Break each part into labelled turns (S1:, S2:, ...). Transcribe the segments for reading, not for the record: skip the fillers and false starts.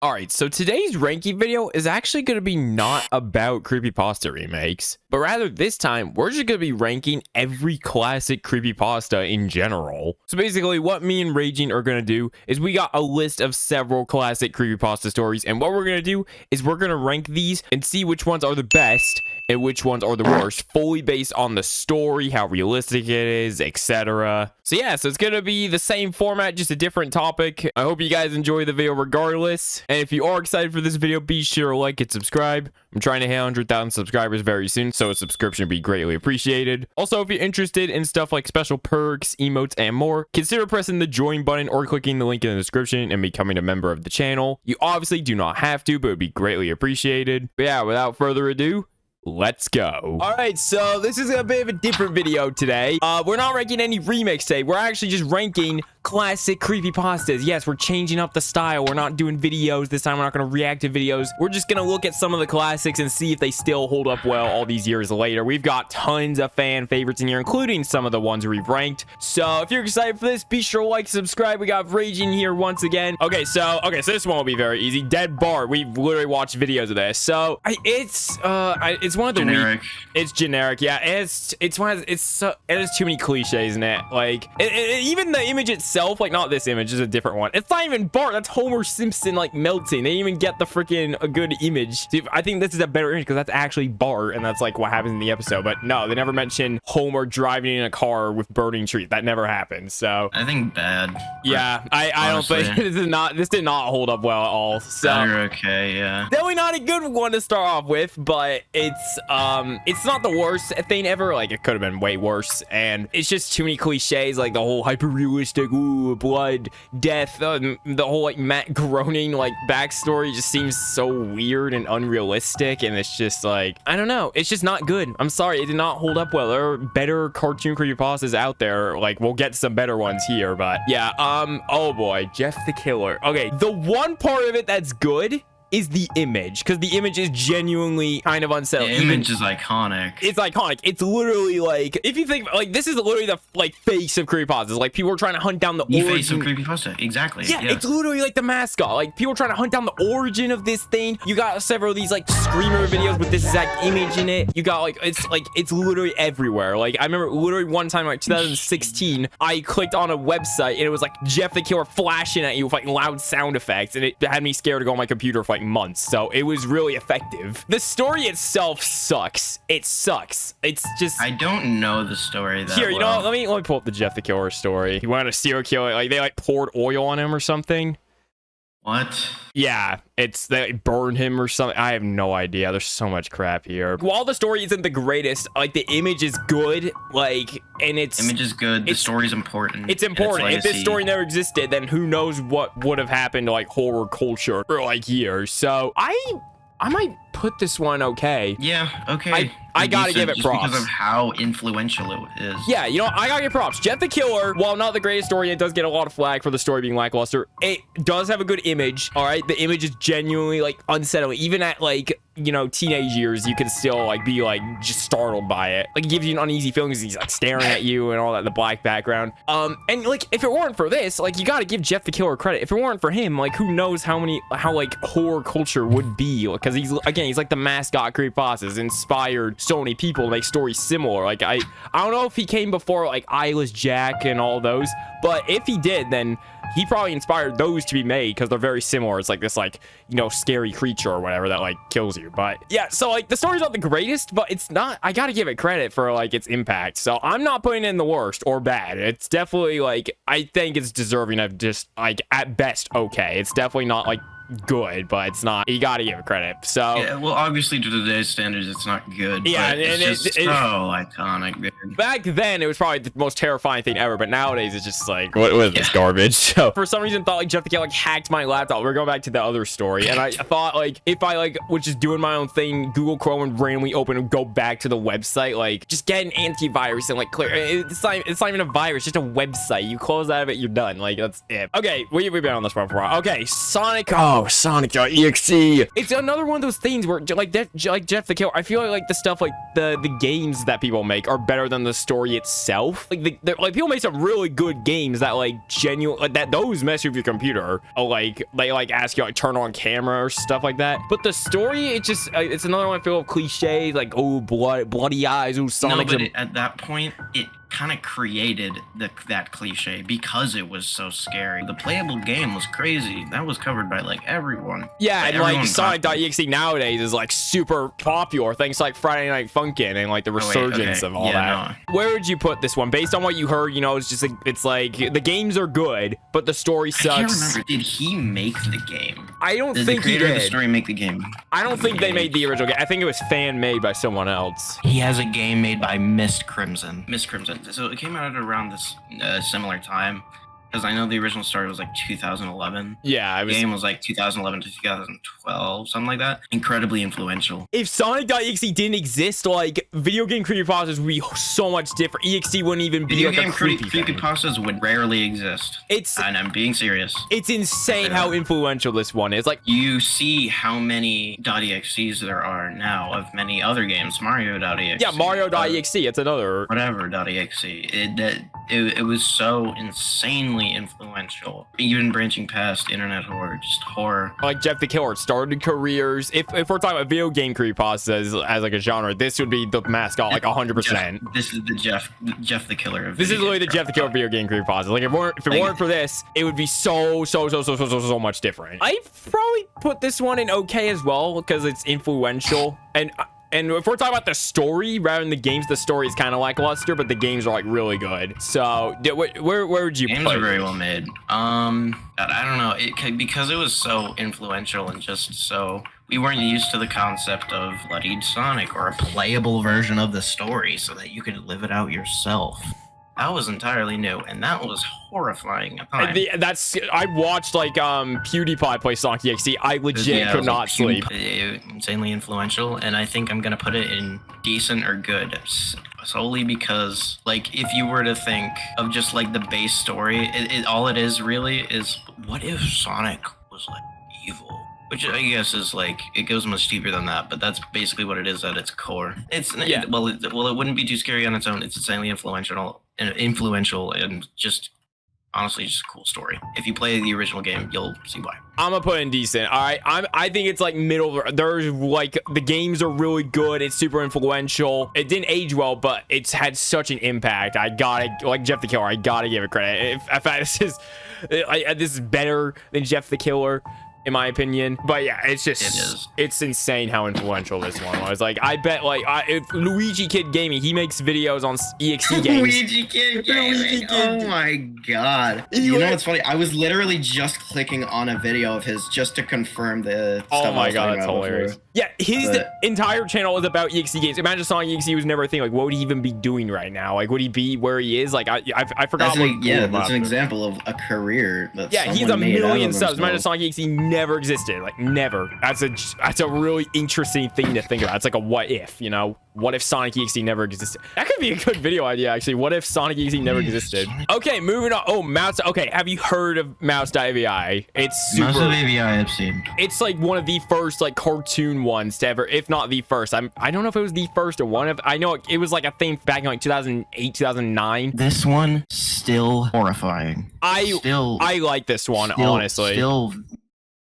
S1: All right, so today's ranking video is actually going to be not about creepypasta remakes, but rather this time we're just going to be ranking every classic creepypasta in general. So basically what me and Raging are going to do is we got a list of several classic creepypasta stories, and what we're going to do is we're going to rank these and see which ones are the best and which ones are the worst, fully based on the story, how realistic it is, etc. So yeah, so it's gonna be the same format, just a different topic. I hope you guys enjoy the video regardless, and if you are excited for this video, be sure to like and subscribe. I'm trying to hit 100,000 subscribers very soon, so a subscription would be greatly appreciated. Also, if you're interested in stuff like special perks, emotes, and more, consider pressing the join button or clicking the link in the description and becoming a member of the channel. You obviously do not have to, but it would be greatly appreciated. But yeah, without further ado, let's go. All right, so this is a bit of a different video today. We're not ranking any remakes today. We're actually just ranking classic creepypastas. Yes, we're changing up the style. We're not doing videos this time. We're not going to react to videos. We're just going to look at some of the classics and see if they still hold up well all these years later. We've got tons of fan favorites in here, including some of the ones we've ranked. So if you're excited for this, be sure to like, subscribe. We got Raging here once again. Okay, so this one will be very easy. Dead Bart. We've literally watched videos of this. So it's one of the
S2: generic.
S1: It's generic, yeah. It has too many cliches in it. Like even the image itself, like not this image, is a different one. It's not even Bart. That's Homer Simpson like melting. They didn't even get the freaking a good image. Dude, I think this is a better image because that's actually Bart, and that's like what happens in the episode. But no, they never mention Homer driving in a car with burning trees. That never happened. So
S2: I think bad.
S1: Yeah, I don't think this did not hold up well at all. So
S2: you're okay, yeah.
S1: Definitely not a good one to start off with, but it's not the worst thing ever. Like it could have been way worse, and it's just too many cliches, like the whole hyper realistic blood, death, the whole like Matt groaning like backstory just seems so weird and unrealistic, and it's just like, I don't know, it's just not good. I'm sorry, it did not hold up well. There are better cartoon creepypastas out there. Like we'll get to some better ones here, but yeah. Oh boy, Jeff the Killer. Okay, the one part of it that's good is the image, because the image is genuinely kind of unsettling.
S2: The image is iconic.
S1: It's iconic. It's literally like, if you think like this is literally the like face of creepypastas. Like people are trying to hunt down the
S2: face of creepypasta. Exactly.
S1: Yeah, it's literally like the mascot. Like people are trying to hunt down the origin of this thing. You got several of these like screamer videos with this exact image in it. You got like it's literally everywhere. Like I remember literally one time, like 2016, I clicked on a website and it was like Jeff the Killer flashing at you with like loud sound effects, and it had me scared to go on my computer for like months. So it was really effective. The story itself sucks. It sucks. It's just,
S2: I don't know the story that
S1: here, you
S2: well.
S1: know what? Let me pull up the Jeff the Killer story. He went on a serial killer, like they like poured oil on him or something.
S2: What?
S1: Yeah, they burned him or something. I have no idea. There's so much crap here. While the story isn't the greatest, like the image is good, like, and image
S2: is good. The story's important.
S1: It's important. If this story never existed, then who knows what would have happened to like horror culture for like years. So I might put this one okay.
S2: Yeah, okay.
S1: I gotta give it props
S2: because of how influential it is.
S1: Yeah, you know, I gotta give props. Jeff the Killer, while not the greatest story, it does get a lot of flack for the story being lackluster. It does have a good image. All right, the image is genuinely like unsettling. Even at like, you know, teenage years, you can still like be like just startled by it. Like it gives you an uneasy feeling because he's like staring at you and all that, the black background. And like if it weren't for this, like you gotta give Jeff the Killer credit. If it weren't for him, like who knows how like horror culture would be, because he's like the mascot creepypastas, inspired so many people to make stories similar. Like I don't know if he came before like Eyeless Jack and all those, but if he did, then he probably inspired those to be made because they're very similar. It's like this, like, you know, scary creature or whatever that like kills you. But yeah, so like the story's not the greatest, but it's not, I gotta give it credit for like its impact. So I'm not putting it in the worst or bad. It's definitely like, I think it's deserving of just like at best okay. It's definitely not like good, but it's not, you gotta give it credit. So
S2: yeah, well, obviously to today's standards it's not good,
S1: yeah,
S2: but it's just so iconic, dude.
S1: Back then it was probably the most terrifying thing ever, but nowadays it's just like, what is this garbage? So for some reason thought like Jeff the Killer like hacked my laptop. We're going back to the other story, and I thought like if I like was just doing my own thing, Google Chrome and randomly open and go back to the website, like just get an antivirus and like clear. It's not even a virus, just a website. You close out of it, you're done. Like that's it. Okay, we've been on this one for a while. Okay, Sonic. Oh oh, Sonic.EXE. It's another one of those things where like Jeff the Killer, I feel like the stuff like the games that people make are better than the story itself. Like like people make some really good games that like genuine like that those mess with your computer. Like they like ask you like turn on camera or stuff like that. But the story, it just it's another one full of cliches like oh bloody eyes, oh Sonic.
S2: No, but at that point it kind of created that cliche because it was so scary. The playable game was crazy. That was covered by like everyone.
S1: Yeah, like, and like Sonic.exe nowadays is like super popular thanks to like Friday Night Funkin' and like the resurgence of all that. No. Where would you put this one based on what you heard? You know, it's just like it's like the games are good, but the story sucks.
S2: I can't remember. Did he make the game?
S1: I don't think
S2: the creator
S1: he did.
S2: Of the story make the game?
S1: I don't think they made the original game. I think it was fan made by someone else.
S2: He has a game made by Mist Crimson. So it came out at around this similar time, because I know the original story was like 2011.
S1: Yeah,
S2: the game was like 2011 to 2012, something like that. Incredibly influential.
S1: If Sonic.exe didn't exist, like video game creepypastas would be so much different. EXE wouldn't even be like a
S2: creepypastas would rarely exist. And I'm being serious.
S1: It's insane how influential this one is. Like
S2: you see how many .exes there are now of many other games. Mario.exe.
S1: Yeah, Mario.exe. It's another
S2: whatever.exe. It was so insanely influential, even branching past internet horror, just horror.
S1: Like Jeff the Killer started careers. If we're talking about video game creepypastas as like a genre, this would be the mascot like 100%.
S2: This is the Jeff the Killer.
S1: This is literally the Jeff the Killer video game creepypasta. Like if it weren't for this, it would be so much different. I probably put this one in okay as well because it's influential and if we're talking about the story rather than the games, the story is kind of lackluster, but the games are like really good. So where would you put it?
S2: Games are very well made. I don't know, because it was so influential and just so we weren't used to the concept of bloodied Sonic or a playable version of the story so that you could live it out yourself. That was entirely new, and that was horrifying at times.
S1: I watched like PewDiePie play Sonic.exe. I legit could not sleep.
S2: Insanely influential, and I think I'm gonna put it in decent or good, solely because like if you were to think of just like the base story, all it is really is what if Sonic was like evil? Which I guess is like, it goes much deeper than that, but that's basically what it is at its core. It wouldn't be too scary on its own. It's insanely influential and just honestly just a cool story. If you play the original game, you'll see why.
S1: I'm gonna put in decent. All right, I think it's like middle. There's like the games are really good. It's super influential. It didn't age well, but it's had such an impact. I gotta like Jeff the Killer. I gotta give it credit. In fact, this is better than Jeff the Killer, in my opinion. But yeah, it's insane how influential this one was. Like I bet like if Luigi Kid Gaming, he makes videos on EXE games.
S2: Luigi Kid Gaming. Oh my god. You know what's funny? I was literally just clicking on a video of his just to confirm the stuff.
S1: Oh my god, that's hilarious. Before. Yeah, his entire channel is about EXE games. Imagine Sonic.exe was never a thing. Like, what would he even be doing right now? Like, would he be where he is? Like, I forgot.
S2: That's an example of a career.
S1: He's a million subs. Imagine Sonic.exe never existed. Like, never. That's a really interesting thing to think about. It's like a what if, you know? What if Sonic.exe never existed? That could be a good video idea, actually. What if Sonic.exe never existed? Okay, moving on. Oh, Mouse. Okay, have you heard of Mouse.AVI? It's super.
S2: Mouse.AVI I've seen.
S1: It's like one of the first like cartoon ones to ever, if not the first. I don't know if it was the first or one of. I know it was like a thing back in like 2008, 2009.
S2: This one still horrifying.
S1: I like this one, honestly.
S2: Still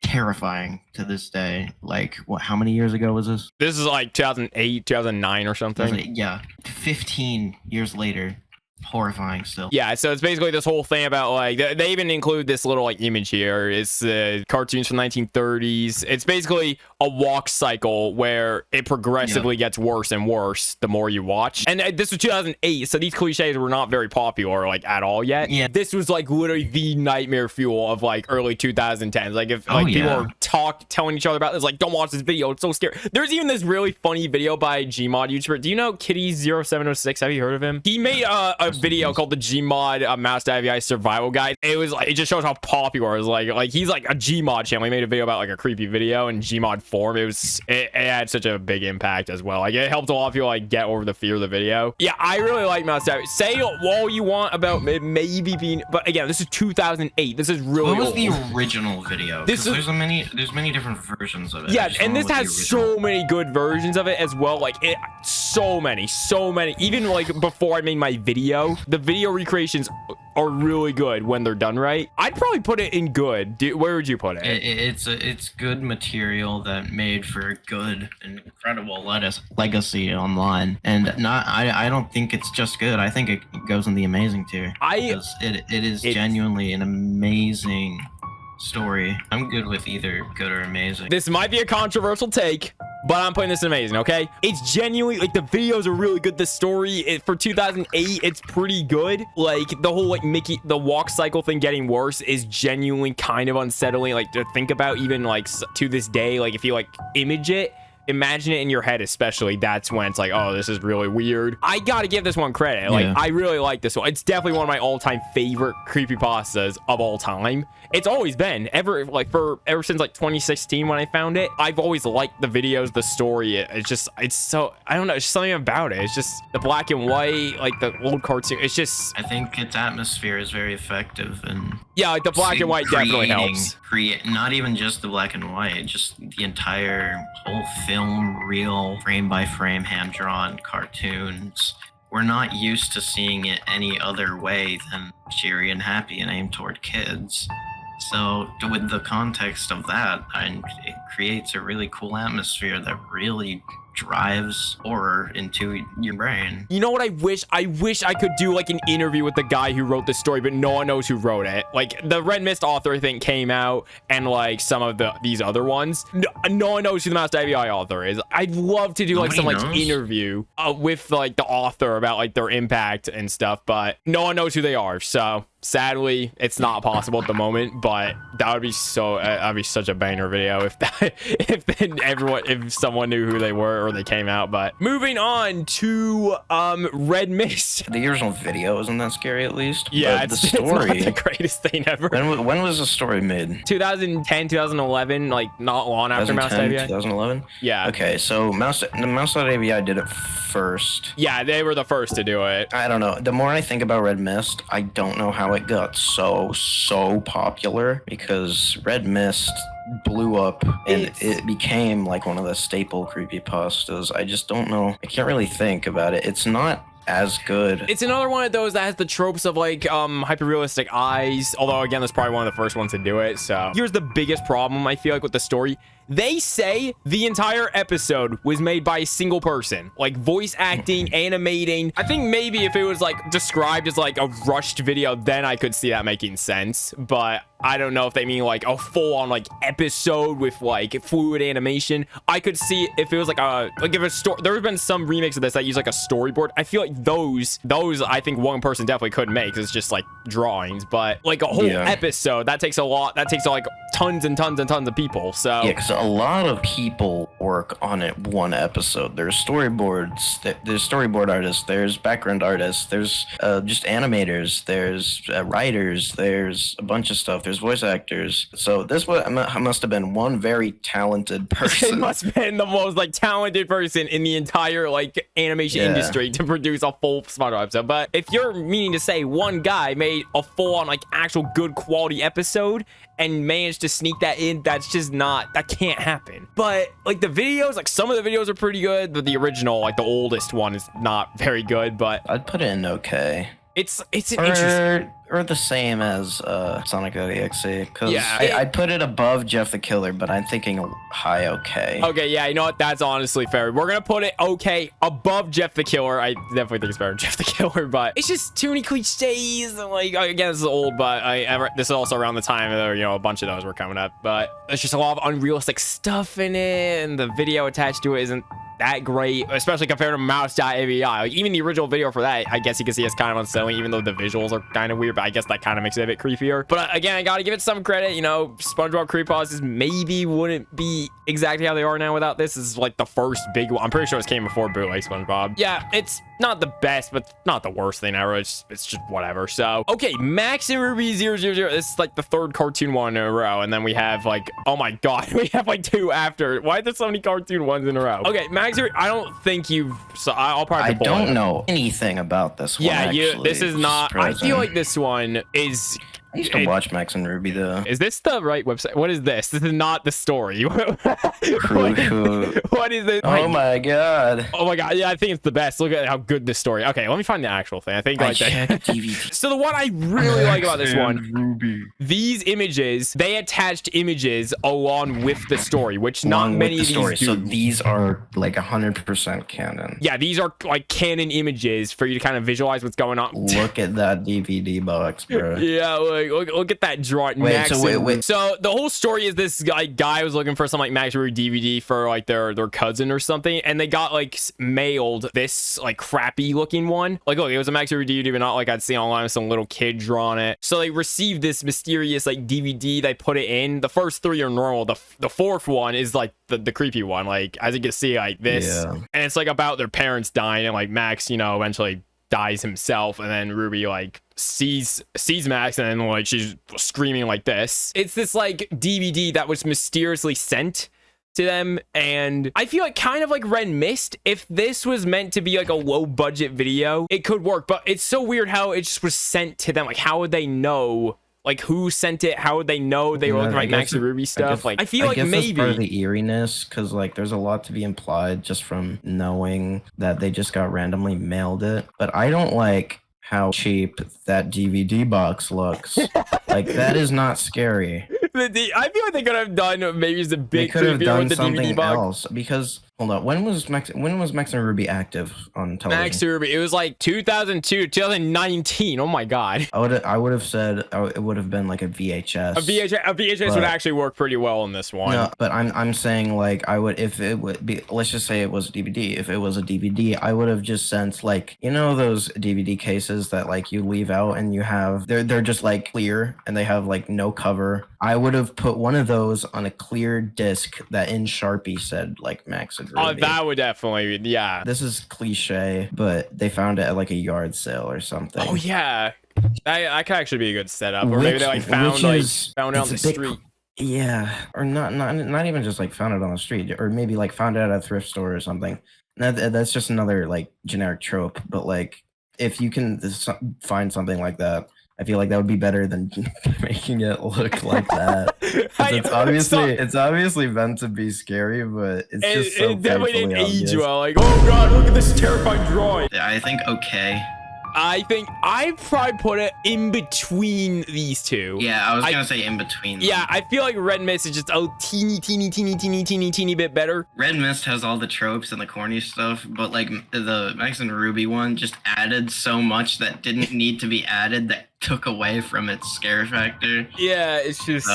S2: terrifying to this day. Like, what, how many years ago was this?
S1: This is like 2008, 2009 or something.
S2: Yeah, 15 years later. Horrifying still.
S1: Yeah, so it's basically this whole thing about like they even include this little like image here. It's cartoons from 1930s. It's basically a walk cycle where it progressively gets worse and worse the more you watch. And this was 2008, so these cliches were not very popular like at all yet. Yeah, this was like literally the nightmare fuel of like early 2010s. Like if people were telling each other about this, like don't watch this video, it's so scary. There's even this really funny video by Gmod YouTuber. Do you know Kitty0706? Have you heard of him? He made a video called the Gmod Mouse.AVI Survival Guide. It was like, it just shows how popular it was. Like he's like a Gmod channel. He made a video about like a creepy video in Gmod form. It had such a big impact as well. Like it helped a lot of people like get over the fear of the video. Yeah, I really like Mouse.AVI. Say all you want about it maybe being, but again, this is 2008. This is really
S2: What was
S1: old.
S2: the original video?
S1: This is,
S2: there's many different versions of it.
S1: yeah, and this has so many good versions of it as well. Like so many. Even like before I made my video, the video recreations are really good when they're done right. I'd probably put it in good. Where would you put it?
S2: It's good material that made for a good and incredible legacy online. And I don't think it's just good. I think it goes in the amazing tier. Because it is genuinely an amazing story. I'm good with either good or amazing.
S1: This might be a controversial take, but I'm putting this in amazing, okay? It's genuinely, like, the videos are really good. The story, for 2008, it's pretty good. Like, the whole, like, the walk cycle thing getting worse is genuinely kind of unsettling, like, to think about, even, like, to this day. Like, if you, like, imagine it in your head, especially, that's when it's like, oh, this is really weird. I gotta give this one credit. Like, I really like this one. It's definitely one of my all-time favorite creepypastas of all time. It's always been, ever since like 2016 when I found it. I've always liked the videos, the story. It's so, I don't know, it's just something about it. It's just the black and white, like the old cartoon. It's just,
S2: I think its atmosphere is very effective, and
S1: yeah, like the black and white definitely helps.
S2: Not even just the black and white, just the entire whole film reel, frame by frame, hand drawn cartoons. We're not used to seeing it any other way than cheery and happy and aimed toward kids. So with the context of that, it creates a really cool atmosphere that really drives horror into your brain.
S1: You know what I wish? I wish I could do like an interview with the guy who wrote the story, but no one knows who wrote it. Like the Red Mist author, I think, came out, and like some of these other ones. No one knows who the Mouse.AVI author is. I'd love to do like some like interview with like the author about like their impact and stuff, but no one knows who they are. So sadly, it's not possible at the moment, but that would be that'd be such a banger video if someone knew who they were or they came out. But moving on to Red Mist.
S2: The original video isn't that scary, at least.
S1: Yeah,
S2: the story.
S1: It's not the greatest thing ever.
S2: When was the story made?
S1: 2010, 2011, like not long after Mouse.AVI.
S2: 2011.
S1: Yeah.
S2: Okay, so Mouse.AVI did it first.
S1: Yeah, they were the first to do it.
S2: I don't know. The more I think about Red Mist, I don't know how it got so popular, because Red Mist blew up and it became like one of the staple creepypastas. I just don't know. I can't really think about it. It's not as good.
S1: It's another one of those that has the tropes of like hyper realistic eyes, although again, that's probably one of the first ones to do it. So here's the biggest problem I feel like with the story. They say the entire episode was made by a single person, like voice acting, animating. I think maybe if it was like described as like a rushed video, then I could see that making sense. But I don't know if they mean like a full-on like episode with like fluid animation. I could see if it was like if a story. There have been some remakes of this that use like a storyboard. I feel like those I think one person definitely could make. It's just like drawings, but like a whole episode that takes a lot. That takes like tons and tons and tons of people. So
S2: yeah, because a lot of people work on it one episode. There's storyboards, there's storyboard artists, there's background artists, there's just animators, there's writers, there's a bunch of stuff, there's voice actors. So this must have been one very talented person.
S1: It must have been the most like talented person in the entire like animation industry to produce a full SpongeBob episode. But if you're meaning to say one guy made a full-on like actual good quality episode and managed to sneak that in, that's just not, that can't happen. But like the videos, like some of the videos are pretty good, but the original, like the oldest one, is not very good. But
S2: I'd put it in okay.
S1: It's an interesting,
S2: or the same as Sonic.EXE, because
S1: yeah,
S2: I'd put it above Jeff the Killer, but I'm thinking high okay.
S1: Okay, yeah, you know what? That's honestly fair. We're gonna put it okay above Jeff the Killer. I definitely think it's better than Jeff the Killer, but it's just too many cliches. And like, again, this is old, but this is also around the time that, you know, a bunch of those were coming up. But there's just a lot of unrealistic stuff in it, and the video attached to it isn't that great, especially compared to Mouse.AVI. Like, even the original video for that, I guess you can see it's kind of unsettling, even though the visuals are kind of weird, but I guess that kind of makes it a bit creepier. But again, I gotta give it some credit. You know, SpongeBob Creepypastas maybe wouldn't be exactly how they are now without this. This is like the first big one. I'm pretty sure this came before Bootleg SpongeBob. Yeah, it's not the best, but not the worst thing ever. It's just whatever. So, okay, Max and Ruby 000. This is like the third cartoon one in a row. And then we have like, oh my God, we have like 2 after. Why are there so many cartoon ones in a row? Okay, Max, I don't think you've, so I'll probably
S2: I don't know anything about this one.
S1: Yeah,
S2: actually.
S1: this is not, I feel like this one is,
S2: I used to watch Max and Ruby though.
S1: Is this the right website? What is this? This is not the story. What is this?
S2: Oh my God.
S1: Oh my God. Yeah, I think it's the best. Look at how good this story. Okay, let me find the actual thing. I think like that. So the one I really like about this one,
S2: Ruby.
S1: These images, they attached images along with the story, which not many of these do.
S2: So these are like 100% canon.
S1: Yeah, these are like canon images for you to kind of visualize what's going on.
S2: Look at that DVD box, bro.
S1: Yeah, look at that drawing.
S2: Wait,
S1: so the whole story is this guy was looking for some like Max Ruby DVD for like their cousin or something, and they got like mailed this like crappy looking one. Like, look, it was a Max Ruby DVD, but not like I'd seen online with some little kid drawing it. So they received this mysterious like DVD. They put it in. The first 3 are normal. The fourth one is like the creepy one. Like, as you can see, like this, and it's like about their parents dying, and like Max, you know, eventually dies himself, and then Ruby like sees Max, and then like she's screaming like this. It's this like DVD that was mysteriously sent to them, and I feel like kind of like Red Mist. If this was meant to be like a low budget video, it could work, but it's so weird how it just was sent to them. Like, how would they know? Like, who sent it? How would they know they were looking like Max and Ruby stuff? I feel like maybe
S2: that's part of the eeriness, because like there's a lot to be implied just from knowing that they just got randomly mailed it. But I don't like how cheap that DVD box looks. Like, that is not scary.
S1: I feel like they could have done maybe just a big.
S2: They could have done something else, because hold on, when was Max and Ruby active on television?
S1: Max and Ruby, it was like 2002, 2019. Oh my God.
S2: I would have said it would have been like a VHS.
S1: A VHS would actually work pretty well in this one.
S2: No, but I'm saying like I would, if it would be, let's just say it was a DVD. If it was a DVD, I would have just sent like, you know, those DVD cases that like you leave out and you have they're just like clear and they have like no cover. I would have put one of those on a clear disc that in Sharpie said like Max and Ruby.
S1: Oh, that would definitely, yeah.
S2: This is cliche, but they found it at like a yard sale or something.
S1: Oh yeah, that could actually be a good setup. Or maybe they like found it on the street.
S2: Yeah, or not even just like found it on the street, or maybe like found it at a thrift store or something. That's just another like generic trope. But like, if you can find something like that, I feel like that would be better than making it look like that. It's obviously meant to be scary, but it's just so
S1: it definitely didn't age well. Like, oh God, look at this terrifying drawing.
S2: Yeah, I think okay.
S1: I think I'd probably put it in between these two.
S2: Yeah, I was gonna say in between them.
S1: Yeah, I feel like Red Mist is just a teeny bit better.
S2: Red Mist has all the tropes and the corny stuff, but like the Max and Ruby one just added so much that didn't need to be added, that took away from its scare factor.
S1: Yeah, it just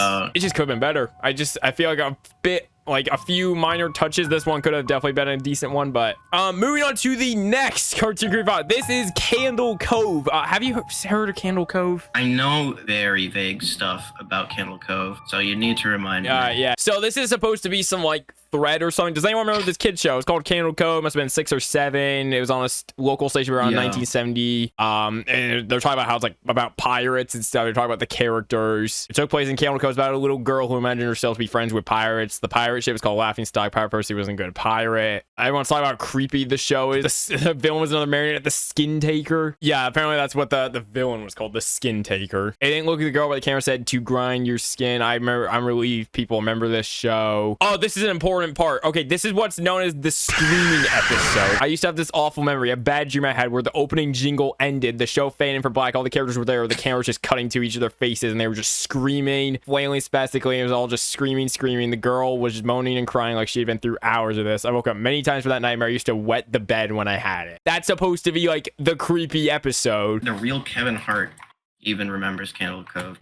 S1: could have been better. I feel like a bit, like a few minor touches. This one could have definitely been a decent one, but moving on to the next cartoon creepypasta. This is Candle Cove. Have you heard of Candle Cove?
S2: I know very vague stuff about Candle Cove, so you need to remind me.
S1: Yeah. So this is supposed to be some like thread or something. Does anyone remember this kid show? It's called Candle Cove. Must have been 6 or 7. It was on a local station around 1970. And they're talking about how it's like about pirates and stuff. They're talking about the characters. It took place in Candle Cove. It's about a little girl who imagined herself to be friends with pirates. The pirate ship is called Laughing Stock. Pirate Percy wasn't good pirate. Everyone's talking about how creepy the show is. The villain was another marionette, the Skin Taker. Yeah, apparently that's what the villain was called, the Skin Taker. It didn't look at the girl, but the camera said to grind your skin. I'm relieved people remember this show. Oh, this is an important part. Okay, this is what's known as the screaming episode. I used to have this awful memory, a bad dream I had, where the opening jingle ended, the show faded for black, all the characters were there, the camera was just cutting to each of their faces, and they were just screaming, flailing spastically. It was all just screaming. The girl was just moaning and crying like she had been through hours of this. I woke up many times for that nightmare. I used to wet the bed when I had it. That's supposed to be like the creepy episode.
S2: The real Kevin Hart even remembers Candle Cove.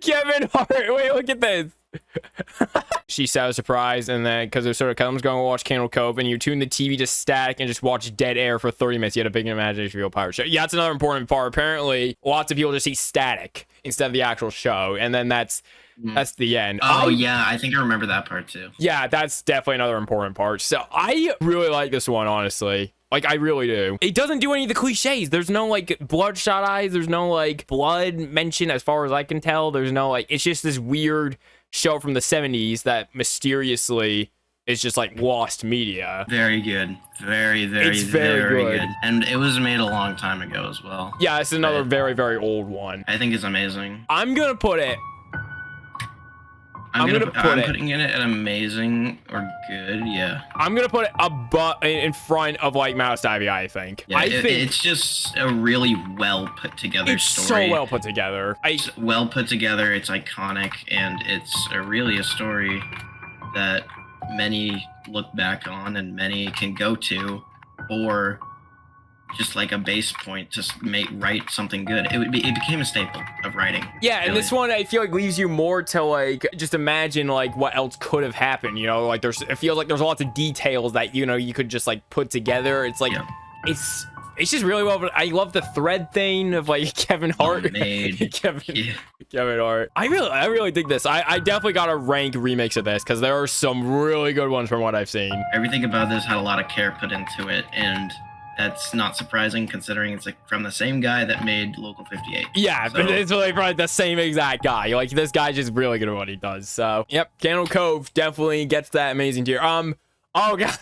S1: Kevin Hart. Wait, look at this. She's so surprised, and then because it sort of comes going to watch Candle Cove, and you tune the TV to static and just watch dead air for 30 minutes. You had a big imagination for your pirate show. Yeah, that's another important part. Apparently, lots of people just see static instead of the actual show, and then that's the end.
S2: Oh, yeah, I think I remember that part too.
S1: Yeah, that's definitely another important part. So I really like this one, honestly. Like, I really do. It doesn't do any of the cliches. There's no, like, bloodshot eyes. There's no, like, blood mentioned as far as I can tell. There's no, like, it's just this weird show from the 70s that mysteriously is just, like, lost media.
S2: Very good. Very, very good. And it was made a long time ago as well.
S1: Yeah, it's another very, very old one.
S2: I think it's amazing.
S1: I'm gonna put it...
S2: I'm putting it at amazing or good, yeah.
S1: I'm gonna put it in front of like Mouse.AVI, I think.
S2: Yeah, it's just a really well put together story.
S1: It's so well put together.
S2: It's well put together, it's iconic, and it's really a story that many look back on and many can go to, or just like a base point to write something good. It became a staple of writing.
S1: Yeah, and this one I feel like leaves you more to like just imagine like what else could have happened. You know, like it feels like there's lots of details that you could just like put together. It's like it's just really well. I love the thread thing of like Kevin Hart. Kevin Hart. I really dig this. I definitely gotta rank remakes of this because there are some really good ones from what I've seen.
S2: Everything about this had a lot of care put into it, and that's not surprising considering it's like from the same guy that made Local 58.
S1: Yeah, so. But it's really probably the same exact guy. Like this guy's just really good at what he does. So yep, Candle Cove definitely gets that amazing tier. Oh god.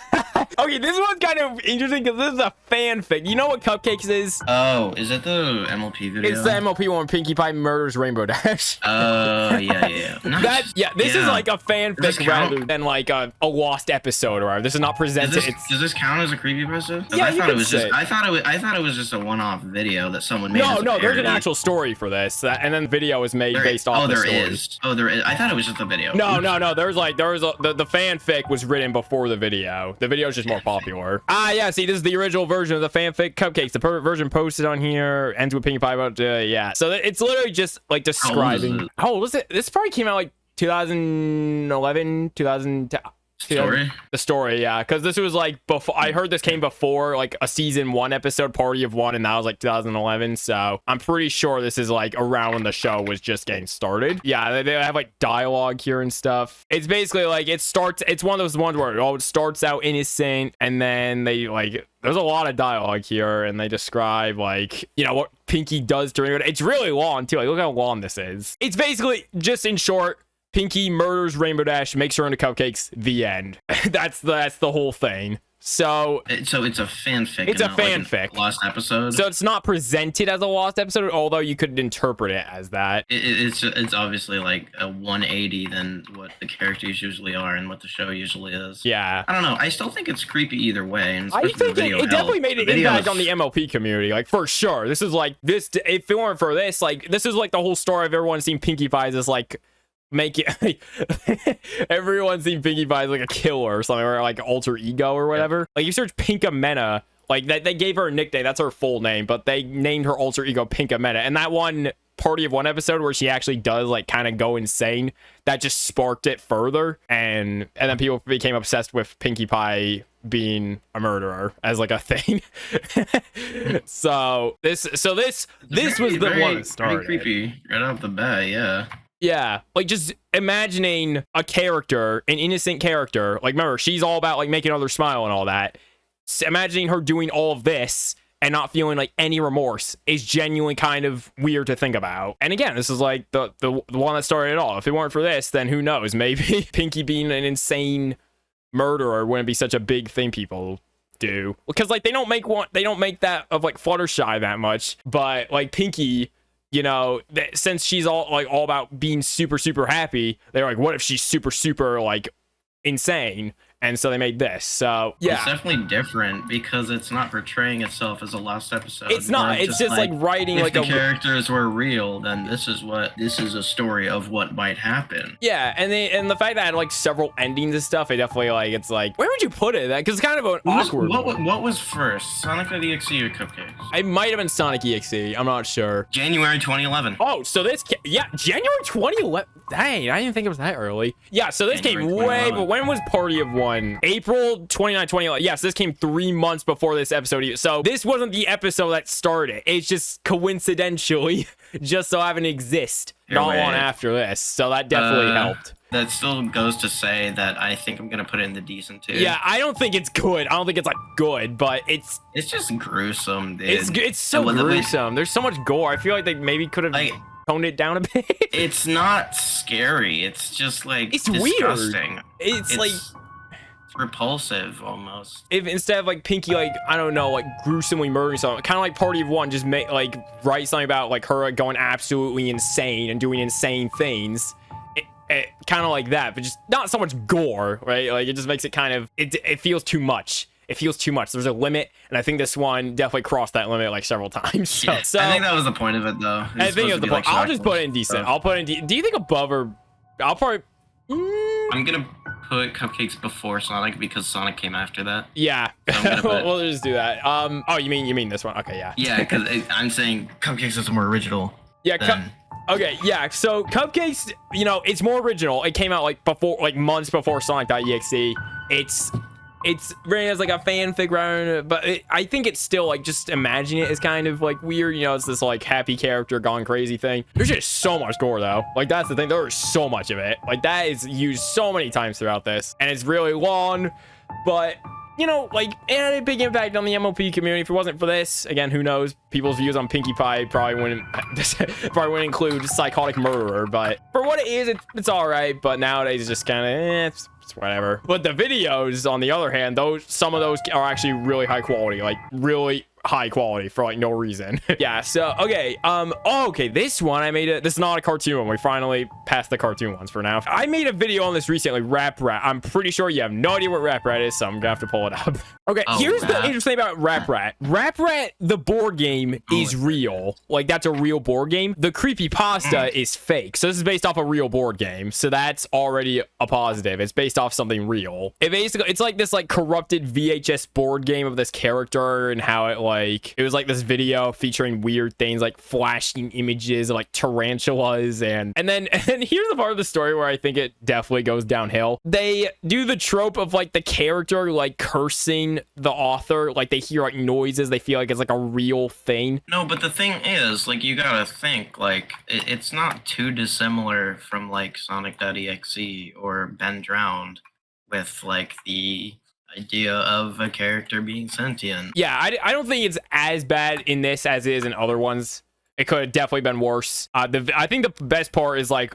S1: Okay, this one's kind of interesting because this is a fanfic. You know what Cupcakes is?
S2: Oh, is it the MLP video?
S1: It's the MLP one, Pinkie Pie murders Rainbow Dash.
S2: Oh, yeah.
S1: Nice. This is like a fanfic rather than like a lost episode or whatever. This is not presented.
S2: Does this count as a creepypasta?
S1: Yeah,
S2: I thought it was just a one-off video that someone made.
S1: No, there's an actual story for this, and then the video was made based off the story.
S2: There is. I thought it was just a video.
S1: No. The fanfic was written before the video. The video is just more popular. Yeah, see, this is the original version of the fanfic Cupcakes. The perfect version posted on here ends with Pinkie Pie about yeah. So it's literally just like describing. How old is it? This probably came out like 2011, 2010. The story, yeah, because this was like before. I heard this came before like a season 1 episode, Party of One, and that was like 2011. So I'm pretty sure this is like around when the show was just getting started. Yeah, they have like dialogue here and stuff. It's basically like it's one of those ones where it starts out innocent, and then they like there's a lot of dialogue here, and they describe like what Pinkie does during it. It's really long too. Like look how long this is. It's basically just in short. Pinkie murders Rainbow Dash, makes her into Cupcakes, the end. That's the whole thing. So
S2: it's a fanfic.
S1: It's a fanfic.
S2: Like lost episode.
S1: So it's not presented as a lost episode, although you could interpret it as that.
S2: It's obviously like a 180 than what the characters usually are and what the show usually is.
S1: Yeah.
S2: I don't know. I still think it's creepy either way. And
S1: I think it definitely made an impact on the MLP community, like for sure. This is like this. If it weren't for this, like this is like the whole story of everyone seeing Pinkie Pie as like. Make it everyone's seen Pinkie Pie as like a killer or something, or like alter ego or whatever. Like you search Pinkamena, like they gave her a nickname, that's her full name, but they named her alter ego Pinkamena. And that one Party of One episode where she actually does like kind of go insane, that just sparked it further, and then people became obsessed with Pinkie Pie being a murderer as like a thing. so this was the one that started.
S2: Pretty creepy right off the bat, yeah.
S1: Yeah, like just imagining a character, an innocent character. Like, remember, she's all about like making others smile and all that. So imagining her doing all of this and not feeling like any remorse is genuinely kind of weird to think about. And again, this is like the one that started it all. If it weren't for this, then who knows? Maybe Pinkie being an insane murderer wouldn't be such a big thing people do. Because like they don't make that of like Fluttershy that much, but like Pinkie. Since she's all about being super, super happy, they're like, what if she's super, super, like, insane? and so they made this. So yeah,
S2: it's definitely different because it's not portraying itself as a lost episode.
S1: it's not. It's just like writing
S2: if
S1: like
S2: the characters were real, then this is a story of what might happen.
S1: Yeah, and the fact that it had like several endings and stuff, it definitely like it's like where would you put it? Because it's kind of an awkward.
S2: What was first, Sonic.EXE or Cupcakes?
S1: It might have been Sonic.EXE. I'm not sure.
S2: January 2011.
S1: Oh, so this January 2011. Dang, I didn't think it was that early. Yeah, so this came way, but when was Party of One? April 29, 2011. Yes, this came 3 months before this episode. So this wasn't the episode that started. It's just coincidentally just so happened to exist not long after this. So that definitely helped.
S2: That still goes to say that I think I'm gonna put it in the decent too.
S1: Yeah, I don't think it's good. I don't think it's like good, but it's
S2: just gruesome, dude.
S1: It's so gruesome. There's so much gore. I feel like they maybe could have like toned it down a bit.
S2: It's not scary. It's just like
S1: it's
S2: disgusting.
S1: Weird. It's like
S2: repulsive almost.
S1: If instead of like Pinky like I don't know like gruesomely murdering someone, kind of like Party of One, just make like write something about like her going absolutely insane and doing insane things. Kind of like that, but just not so much gore, right? Like it just makes it kind of it feels too much. It feels too much. There's a limit, and I think this one definitely crossed that limit like several times. So,
S2: yeah, I think that was the point of it, though.
S1: I think it was the point. I'll just put it in decent. I'll put it in. Do you think above or? I'll probably.
S2: I'm gonna put Cupcakes before Sonic because Sonic came after that.
S1: Yeah, so we'll just do that. Oh, you mean this one? Okay, yeah.
S2: Yeah, because I'm saying Cupcakes is more original.
S1: Yeah. Okay, yeah, so Cupcakes, you know, it's more original. It came out like before, like months before Sonic.EXE. It's really as like a fanfic around, but I think it's still like just imagine it as kind of like weird, you know, it's this like happy character gone crazy thing. There's just so much gore though. Like that's the thing, there is so much of it. Like that is used so many times throughout this, and it's really long, but you know, like it had a big impact on the MLP community. If it wasn't for this, again, who knows? People's views on Pinkie Pie probably wouldn't include psychotic murderer, but for what it is, it's all right. But nowadays, it's just kind of it's whatever. But the videos, on the other hand, some of those are actually really high quality, like really high quality for like no reason. Yeah, so okay, okay, this one this is not a cartoon one. We finally passed the cartoon ones for now. I made a video on this recently, Rap Rat. I'm pretty sure you have no idea what Rap Rat is, so I'm gonna have to pull it up. Okay, here's the interesting thing about Rap Rat. Rap Rat, the board game, is real. Like that's a real board game. The creepypasta is fake. So this is based off a real board game. So that's already a positive. It's based off something real. It's like this like corrupted VHS board game of this character and how it was like this video featuring weird things like flashing images of like tarantulas and then here's the part of the story where I think it definitely goes downhill. They do the trope of like the character like cursing the author, like they hear like noises, they feel like it's like a real thing.
S2: No, but the thing is, like you gotta think like it's not too dissimilar from like Sonic.EXE or Ben Drowned with like the idea of a character being sentient.
S1: Yeah, I don't think it's as bad in this as it is in other ones. It could have definitely been worse. I think the best part is like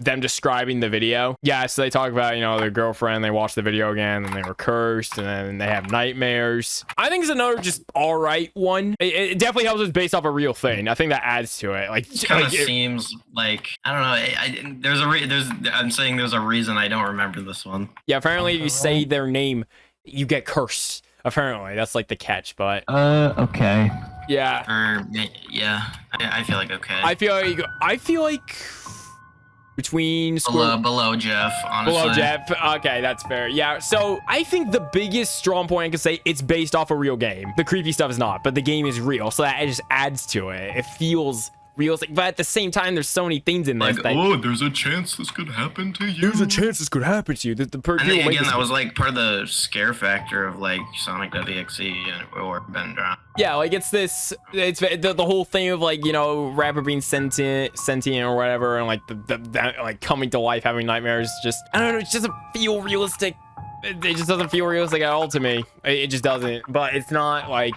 S1: them describing the video. Yeah, so they talk about, you know, their girlfriend, they watched the video again and they were cursed and then they have nightmares. I think it's another just all right one. It definitely helps us based off a real thing. I think that adds to it. Like
S2: it kind of seems like I don't know. I'm saying there's a reason I don't remember this one.
S1: Yeah, apparently if you say their name, you get cursed. Apparently that's like the catch, but
S3: okay.
S1: Yeah.
S2: Yeah. I feel like okay.
S1: I feel like between
S2: below Jeff, honestly.
S1: Below Jeff. Okay, that's fair. Yeah, so I think the biggest strong point I can say, it's based off a real game. The creepy stuff is not, but the game is real, so that just adds to it. It feels realistic, but at the same time, there's so many things in this.
S2: Like, there's a chance this could happen to you.
S1: There's a chance this could happen to you.
S2: And then again, that was like part of the scare factor of like Sonic.EXE or Ben Drowned.
S1: Yeah, like it's the whole thing of like, you know, rapper being sentient or whatever, and like the like coming to life, having nightmares. Just I don't know, it doesn't feel realistic. It just doesn't feel realistic at all to me. It just doesn't. But it's not like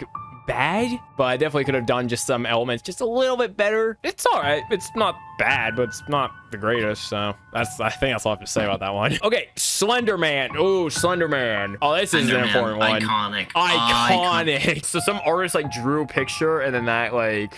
S1: bad, but I definitely could have done just some elements just a little bit better. It's all right. It's not bad, but it's not the greatest. So I think that's all I have to say about that one. Okay, Slender Man. Oh, Slender Man. Oh, this is an important one.
S2: Iconic.
S1: Iconic. So some artist like drew a picture and then that like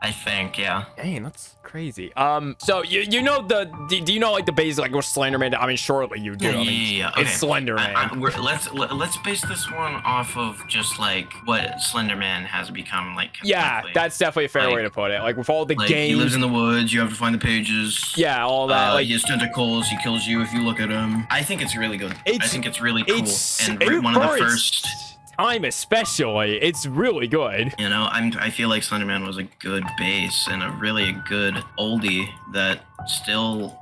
S2: I think, yeah.
S1: Dang, that's crazy. So you know do you know like the basic like what Slender Man? I mean, surely you do. I mean,
S2: Yeah. Okay.
S1: it's Slender Man.
S2: Let's base this one off of just like what Slender Man has become like.
S1: Yeah, that's definitely a fair way to put it. Like with all the
S2: like,
S1: games.
S2: He lives in the woods. You have to find the pages.
S1: Yeah, all that. Like
S2: he has tentacles. He kills you if you look at him. I think it's really good. I think it's really cool. And one of the first
S1: time especially, it's really good.
S2: You know, I feel like Slender Man was a good base and a really good oldie that still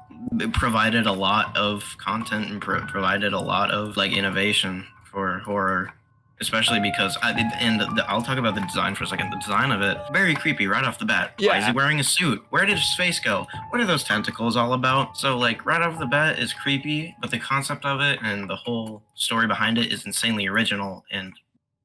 S2: provided a lot of content and provided a lot of like innovation for horror, especially because I'll talk about the design for a second. The design of it, very creepy right off the bat.
S1: Yeah.
S2: Why is he wearing a suit? Where did his face go? What are those tentacles all about? So like right off the bat is creepy, but the concept of it and the whole story behind it is insanely original and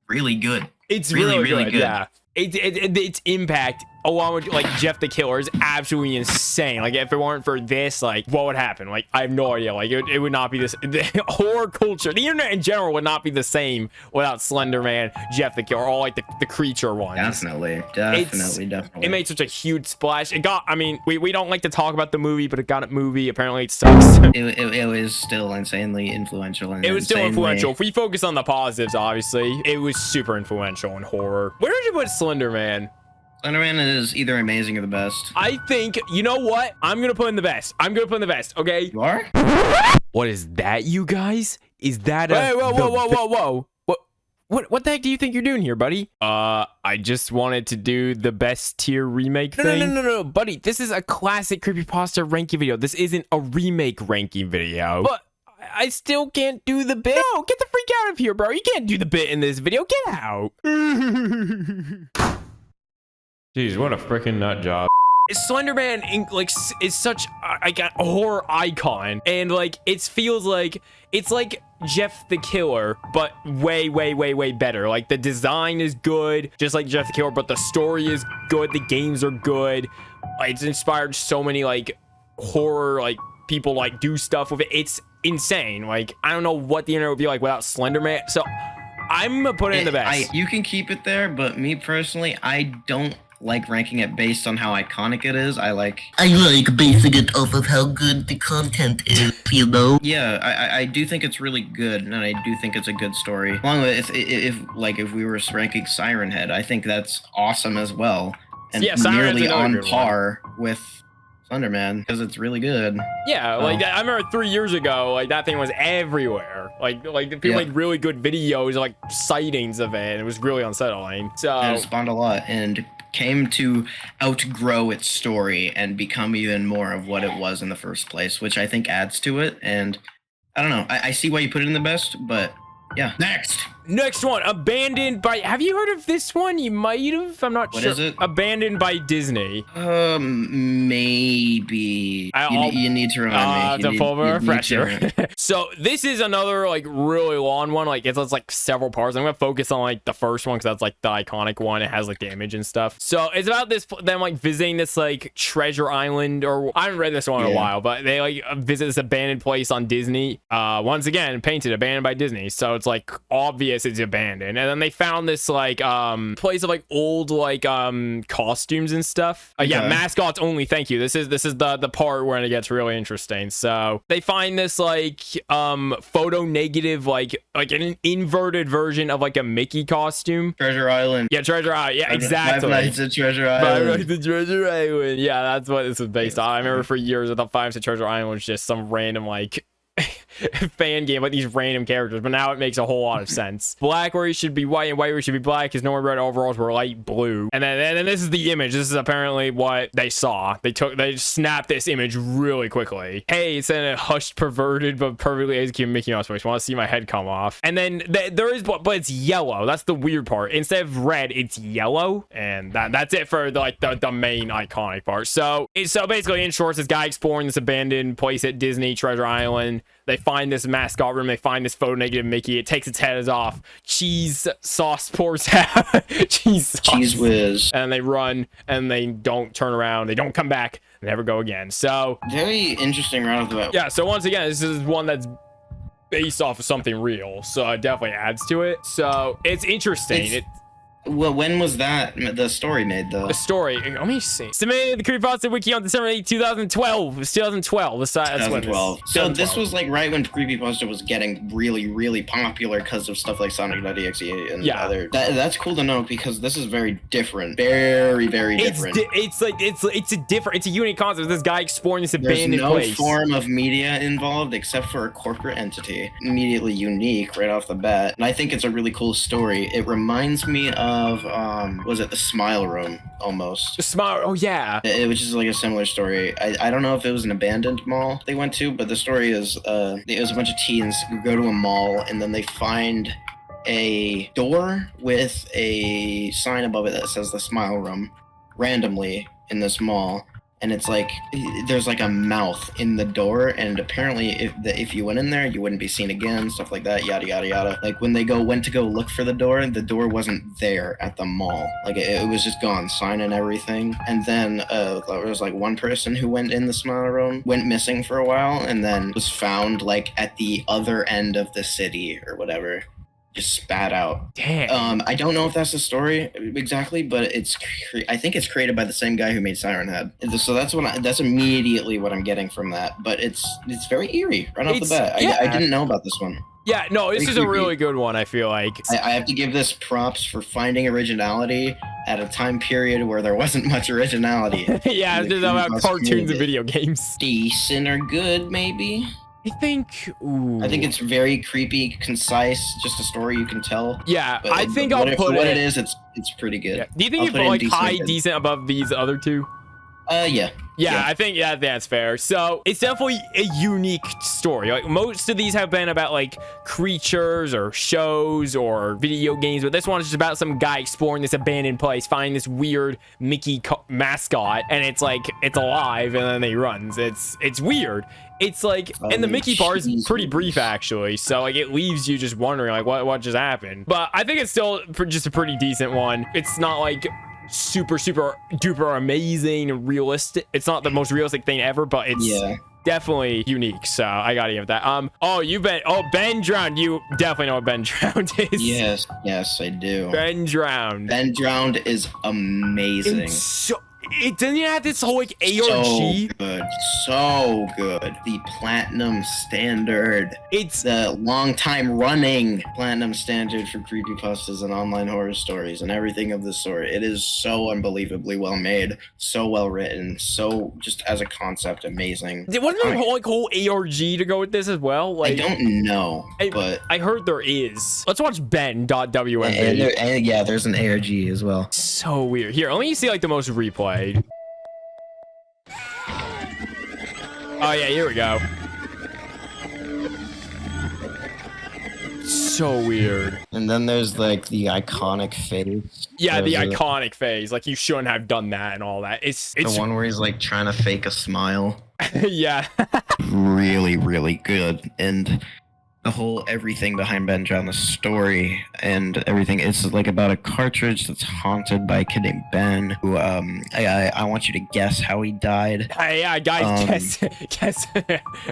S2: really good.
S1: It's really good. Yeah. Its impact along with like Jeff the Killer is absolutely insane. Like if it weren't for this, like what would happen? Like I have no idea. Like it would not be this. The horror culture, the internet in general would not be the same without Slender Man, Jeff the Killer, all like the creature ones.
S2: Definitely.
S1: It made such a huge splash. It got. I mean, we don't like to talk about the movie, but it got a movie. Apparently, it sucks.
S2: It was still insanely influential. And
S1: it was still influential. If we focus on the positives, obviously, it was super influential in horror. Where did you put Slender Man?
S2: Slender Man is either amazing or the best.
S1: I think, you know what? I'm gonna put in the best. Okay?
S2: You are?
S1: What is that, you guys? Is that a... Whoa. What the heck do you think you're doing here, buddy? I just wanted to do the best tier remake thing. No, buddy. This is a classic creepypasta ranking video. This isn't a remake ranking video. But I still can't do the bit. No, get the freak out of here, bro. You can't do the bit in this video. Get out. Jeez, what a freaking nut job. Slender Man is such like a horror icon, and like it feels like it's like Jeff the Killer, but way better. Like the design is good, just like Jeff the Killer, but the story is good. The games are good. It's inspired so many like horror like people like do stuff with it. It's insane. Like I don't know what the internet would be like without Slender Man. So I'm gonna put it in the best.
S2: You can keep it there, but me personally, I don't like ranking it based on how iconic it is. I like basing it off of how good the content is, you know? Yeah, I do think it's really good, and I do think it's a good story. Along with if we were ranking Siren Head, I think that's awesome as well. And
S1: yeah,
S2: nearly on par with Slender Man, because it's really good.
S1: Yeah, like I remember 3 years ago, like that thing was everywhere. Like people made really good videos, like sightings of it, and it was really unsettling. So
S2: and it spawned a lot and came to outgrow its story and become even more of what it was in the first place, which I think adds to it. And I don't know, I see why you put it in the best, but yeah. Next one,
S1: Abandoned by... Have you heard of this one? You might have. I'm not sure.
S2: What is it?
S1: Abandoned by Disney.
S2: Maybe. You need to remind me.
S1: To pull a refresher. So this is another like really long one. Like it's like several parts. I'm gonna focus on like the first one because that's like the iconic one. It has like the image and stuff. So it's about them like visiting this like treasure island, or I haven't read this one in a while, but they like visit this abandoned place on Disney. Once again, painted abandoned by Disney. So it's like obvious it's abandoned, and then they found this like place of like old like costumes and stuff. Yeah, mascots only. Thank you. This is the part where it gets really interesting. So they find this like photo negative like an inverted version of like a Mickey costume.
S2: Treasure Island.
S1: Yeah, Treasure Island. Yeah, exactly.
S2: Five Nights at Treasure Island.
S1: Five Nights at Treasure Island. Yeah, that's what this is based on. I remember for years I thought Five Nights at Treasure Island was just some random like fan game with these random characters, but now it makes a whole lot of sense. Black where he should be white and white where he should be black, because no one red overalls were light blue. And then this is the image. This is apparently what they saw. They snapped this image really quickly. Hey, it's in a hushed, perverted but perfectly executed Mickey Mouse voice. Want to see my head come off? And then there is, but it's yellow. That's the weird part. Instead of red, it's yellow, and that's it for the main iconic part. So basically, in short, this guy exploring this abandoned place at Disney Treasure Island. They find this mascot room. They find this photo negative Mickey. It takes its head off. Cheese sauce pours out. Cheese whiz. And they run, and they don't turn around. They don't come back. They never go again. So
S2: very interesting right off the bat.
S1: Yeah. So once again, this is one that's based off of something real. So it definitely adds to it. So it's interesting.
S2: Well, when was the story made though?
S1: The story. Let me see. Submitted the Creepypasta wiki on December 8, 2012. It was 2012. That's
S2: 2012. So this was like right when Creepypasta was getting really, really popular because of stuff like Sonic.EXE and other. That's cool to know because this is very different. Very, very different.
S1: It's a unique concept. This guy exploring this abandoned place.
S2: There's no form of media involved except for a corporate entity. Immediately unique right off the bat. And I think it's a really cool story. It reminds me of, was it The Smile Room, almost?
S1: The Smile, oh yeah.
S2: Which is like a similar story. I don't know if it was an abandoned mall they went to, but the story is, it was a bunch of teens who go to a mall and then they find a door with a sign above it that says The Smile Room randomly in this mall. And it's like, there's like a mouth in the door, and apparently if you went in there, you wouldn't be seen again, stuff like that, yada, yada, yada. Like when they went to go look for the door wasn't there at the mall. Like it was just gone, sign and everything. And then there was like one person who went in the Smile Room, went missing for a while, and then was found like at the other end of the city or whatever. Just spat out.
S1: Damn.
S2: I don't know if that's the story exactly, but I think it's created by the same guy who made Siren Head. So that's immediately what I'm getting from that. But it's very eerie right off the bat. I didn't know about this one.
S1: Yeah, no, this is a really good one, I feel like.
S2: I have to give this props for finding originality at a time period where there wasn't much originality.
S1: Yeah, it's just about cartoons and video games.
S2: Decent or good, maybe?
S1: I think
S2: it's very creepy, concise, just a story you can tell.
S1: Yeah,
S2: but
S1: I think I'll put
S2: what it is, it's pretty good.
S1: Yeah. Do you think it's like decent above these other two? Yeah, I think that's fair. So it's definitely a unique story. Like most of these have been about like creatures or shows or video games, but this one is just about some guy exploring this abandoned place, finding this weird Mickey mascot, and it's like it's alive and then he runs. It's weird. It's like, and the Mickey part is pretty brief actually, so like it leaves you just wondering like what just happened. But I think it's still just a pretty decent one. It's not like super duper amazing realistic. It's not the most realistic thing ever, but it's definitely unique, so I gotta give that. Ben Drowned. You definitely know what Ben Drowned is.
S2: Yes, I do.
S1: Ben Drowned
S2: is amazing.
S1: It doesn't have this whole like ARG.
S2: So good. The platinum standard. It's the long time running platinum standard for creepypastas and online horror stories and everything of the sort. It is so unbelievably well made, so well written, so just as a concept amazing.
S1: Wasn't there a whole ARG to go with this as well? Like,
S2: I don't know, but
S1: I heard there is. Let's watch Ben.WMV.
S2: And yeah, there's an ARG as well.
S1: So weird. Here, let me see like the most replayed. Oh yeah, here we go. So weird.
S2: And then there's like the iconic phase.
S1: Yeah, the iconic phase. Like you shouldn't have done that and all that. It's
S2: the one where he's like trying to fake a smile.
S1: Yeah.
S2: Really, really good. And the whole everything behind Ben Drowned, the story and everything, it's like about a cartridge that's haunted by a kid named Ben who I want you to guess how he died.
S1: Yeah, guys, guess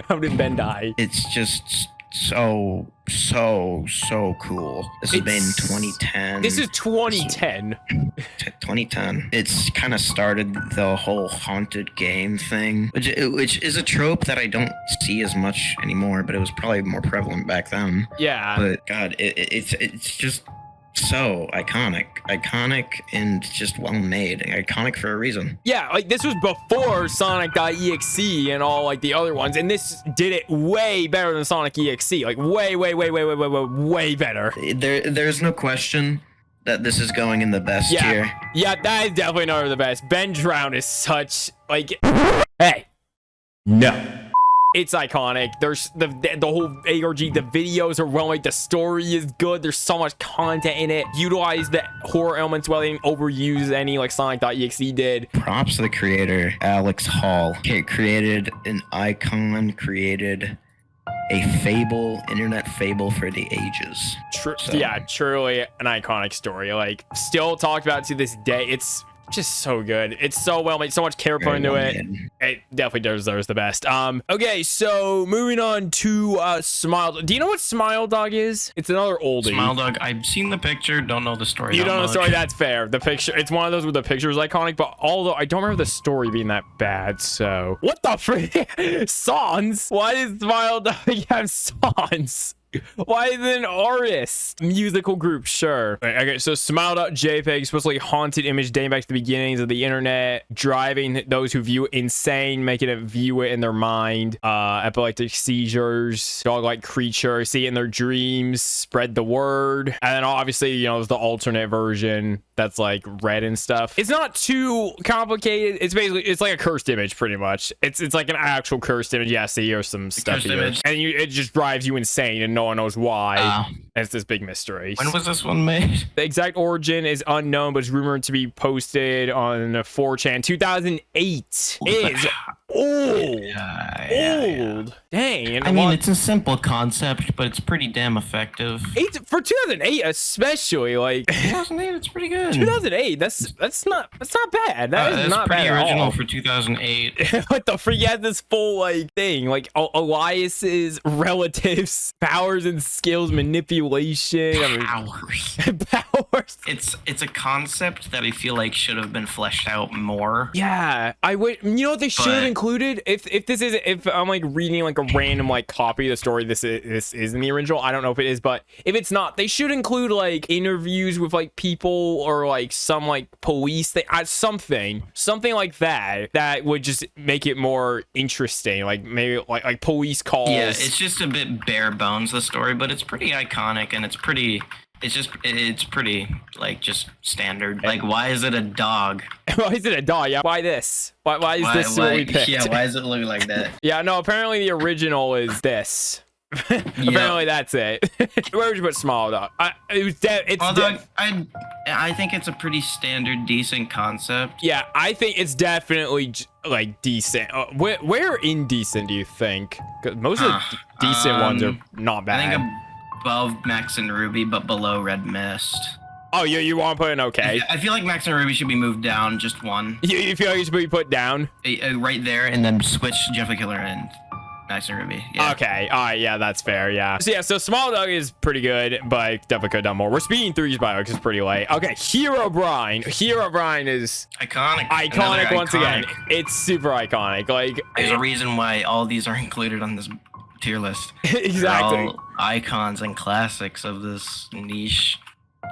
S1: how did Ben die?
S2: It's just so cool. This was made in 2010.
S1: This is 2010.
S2: 2010. It's kind of started the whole haunted game thing, which is a trope that I don't see as much anymore, but it was probably more prevalent back then.
S1: Yeah.
S2: But God, it's just so iconic and just well made, iconic for a reason.
S1: Yeah, like this was before Sonic.EXE and all like the other ones, and this did it way better than Sonic.EXE, like way better.
S2: There's no question that this is going in the best tier.
S1: Yeah, that is definitely not the best. Ben Drowned is such like, hey, no. It's iconic. There's the whole ARG, the videos are well made, the story is good, there's so much content in it. Utilize the horror elements while they didn't overuse any like Sonic.EXE did.
S2: Props to the creator, Alex Hall. He created an icon, created a fable, internet fable for the ages.
S1: Yeah, truly an iconic story. Like still talked about to this day. It's Just so good. It's so well made. So much care put into it. It definitely deserves the best. Okay, so moving on to Smile. Do you know what Smile Dog is? It's another oldie.
S2: Smile Dog. I've seen the picture. Don't know the story.
S1: You don't know the story. That's fair. The picture. It's one of those where the picture is iconic, but although I don't remember the story being that bad. So what the frick? Songs? Why does Smile Dog have songs? Why is it an artist? Musical group, sure. Okay, so Smile.JPG, supposedly haunted image dating back to the beginnings of the internet, driving those who view it insane, making it view it in their mind. Epileptic seizures, dog-like creature, see it in their dreams, spread the word. And then obviously, you know, there's the alternate version that's like red and stuff. It's not too complicated. It's basically, it's like a cursed image pretty much. It's like an actual cursed image. Yeah, see, here's some stuff here. Image. And it just drives you insane and no one knows why. It's this big mystery.
S2: When was this one made?
S1: The exact origin is unknown, but it's rumored to be posted on 4chan 2008. Is old. Old. Dang.
S2: I mean, it's a simple concept, but it's pretty damn effective.
S1: For 2008 especially, like
S2: 2008, it's pretty good.
S1: 2008, that's not bad. That is not
S2: pretty
S1: bad
S2: original
S1: at all.
S2: for 2008.
S1: What the freak? He has this full like thing, like Elias's relatives, powers and skills, manipulation. Powers.
S2: It's a concept that I feel like should have been fleshed out more.
S1: Yeah, I would. You know what they should have included? If this is, if I'm like reading like a random like copy of the story, this is in the original. I don't know if it is, but if it's not, they should include like interviews with like people or like some like police thing, something like that would just make it more interesting. Like maybe like police calls.
S2: Yeah, it's just a bit bare bones, the story, but it's pretty iconic and it's pretty like just standard. Like, why is it a dog?
S1: Why is it a dog? Yeah, why this? Why is this what we picked?
S2: Yeah, why does it look like that?
S1: Yeah, no, apparently the original is this. Apparently that's it. Where would you put Small Dog? I
S2: think it's a pretty standard, decent concept.
S1: Yeah, I think it's definitely like decent. Where indecent do you think? Because most of the decent ones are not bad.
S2: I think above Max and Ruby, but below Red Mist.
S1: Oh, you want to put an okay?
S2: I feel like Max and Ruby should be moved down just one.
S1: You feel like it should be put down?
S2: Right there, and then switch Jeff the Killer and Max and Ruby. Yeah.
S1: Okay. All right. Yeah, that's fair. Yeah. So Small Dog is pretty good, but definitely could have done more. We're speeding through these by because it's pretty late. Okay. Herobrine. Herobrine is
S2: iconic.
S1: Iconic once again. It's super iconic. Like,
S2: there's a reason why all these are included on this tier list.
S1: Exactly.
S2: They're all icons and classics of this niche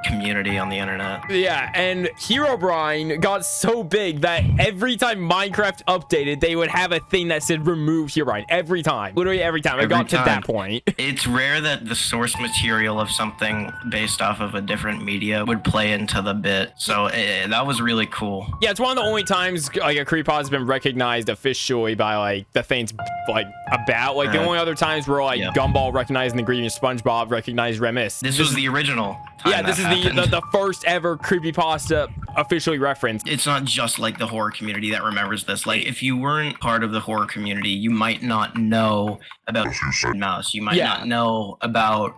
S2: community on the internet.
S1: Yeah, and Herobrine got so big that every time Minecraft updated, they would have a thing that said remove Herobrine every time. Literally every time. It got to that point.
S2: It's rare that the source material of something based off of a different media would play into the bit. So that was really cool.
S1: Yeah, it's one of the only times like a creepypasta has been recognized officially by like the things like about. Like the only other times were like Gumball recognizing the Green SpongeBob recognized Remiss.
S2: This was the original.
S1: Yeah, this is the first ever creepypasta officially referenced.
S2: It's not just like the horror community that remembers this. Like, if you weren't part of the horror community, you might not know about Mouse. You might not know about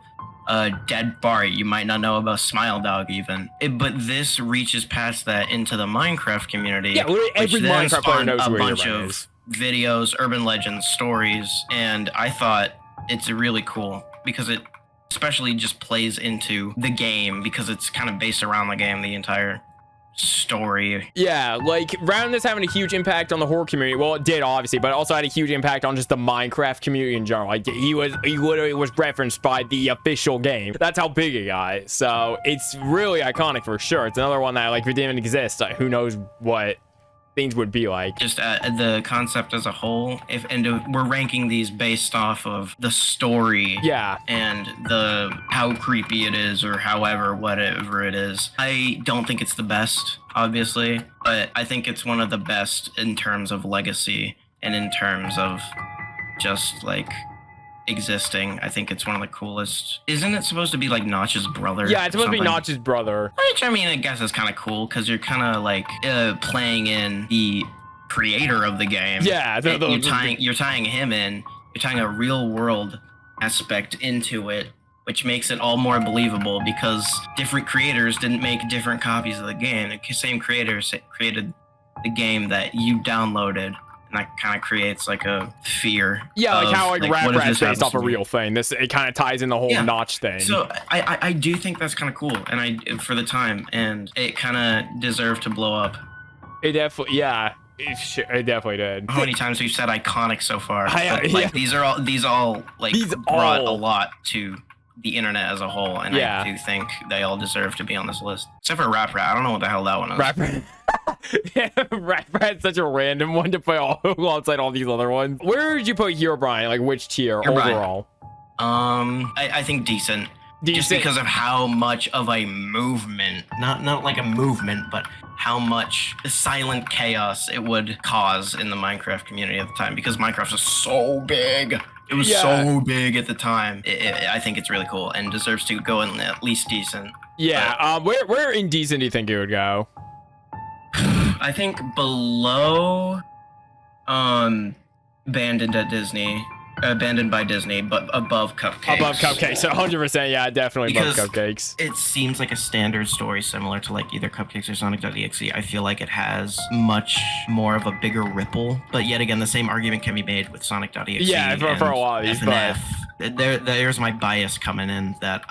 S2: Dead Bart. You might not know about Smile Dog even. But this reaches past that into the Minecraft community.
S1: Yeah, literally every Minecraft player knows
S2: a
S1: who
S2: bunch
S1: Herobrine
S2: of
S1: is.
S2: Videos, urban legends, stories, and I thought it's really cool because it especially just plays into the game because it's kind of based around the game, the entire story.
S1: Yeah, like Roundness having a huge impact on the horror community. Well, it did obviously, but it also had a huge impact on just the Minecraft community in general. Like he literally was referenced by the official game. That's how big it got. So it's really iconic for sure. It's another one that like if it didn't exist, like, who knows what things would be like.
S2: Just the concept as a whole. We're ranking these based off of the story, and how creepy it is, or however whatever it is. I don't think it's the best, obviously, but I think it's one of the best in terms of legacy and in terms of just like existing. I think it's one of the coolest. Isn't it supposed to be like Notch's brother?
S1: Yeah, it's supposed to be Notch's brother.
S2: Which, I mean, I guess is kind of cool because you're kind of like playing in the creator of the game.
S1: Yeah,
S2: you're tying him in. You're tying a real world aspect into it which makes it all more believable because different creators didn't make different copies of the game. The same creators created the game that you downloaded. And that kind of creates like a fear.
S1: Yeah, like how like Rap Rat's based off a real
S2: thing.
S1: thing. It kind of ties in the whole notch thing.
S2: So I do think that's kind of cool, and for the time, and it kind of deserved to blow up.
S1: It definitely, yeah, it definitely did.
S2: How many times we've said iconic so far? These all brought a lot to the internet as a whole, and I do think they all deserve to be on this list. Except for Rap Rat. I don't know what the hell that one is. Rap Rat.
S1: Yeah, Rap Rat's such a random one to put alongside all these other ones. Where would you put Herobrine? Like which tier overall?
S2: I think decent. Just because of how much of a movement, not like a movement, but how much silent chaos it would cause in the Minecraft community at the time, because Minecraft was so big. It was so big at the time. I think it's really cool and deserves to go in at least decent.
S1: Yeah. Where in decent do you think it would go?
S2: I think below, abandoned by Disney, but above Cupcakes.
S1: Above Cupcakes, so 100%, yeah, definitely
S2: because
S1: above Cupcakes.
S2: It seems like a standard story similar to like either Cupcakes or Sonic.EXE. I feel like it has much more of a bigger ripple, but yet again, the same argument can be made with Sonic.EXE.
S1: Yeah, for a lot of these, but
S2: there's my bias coming in that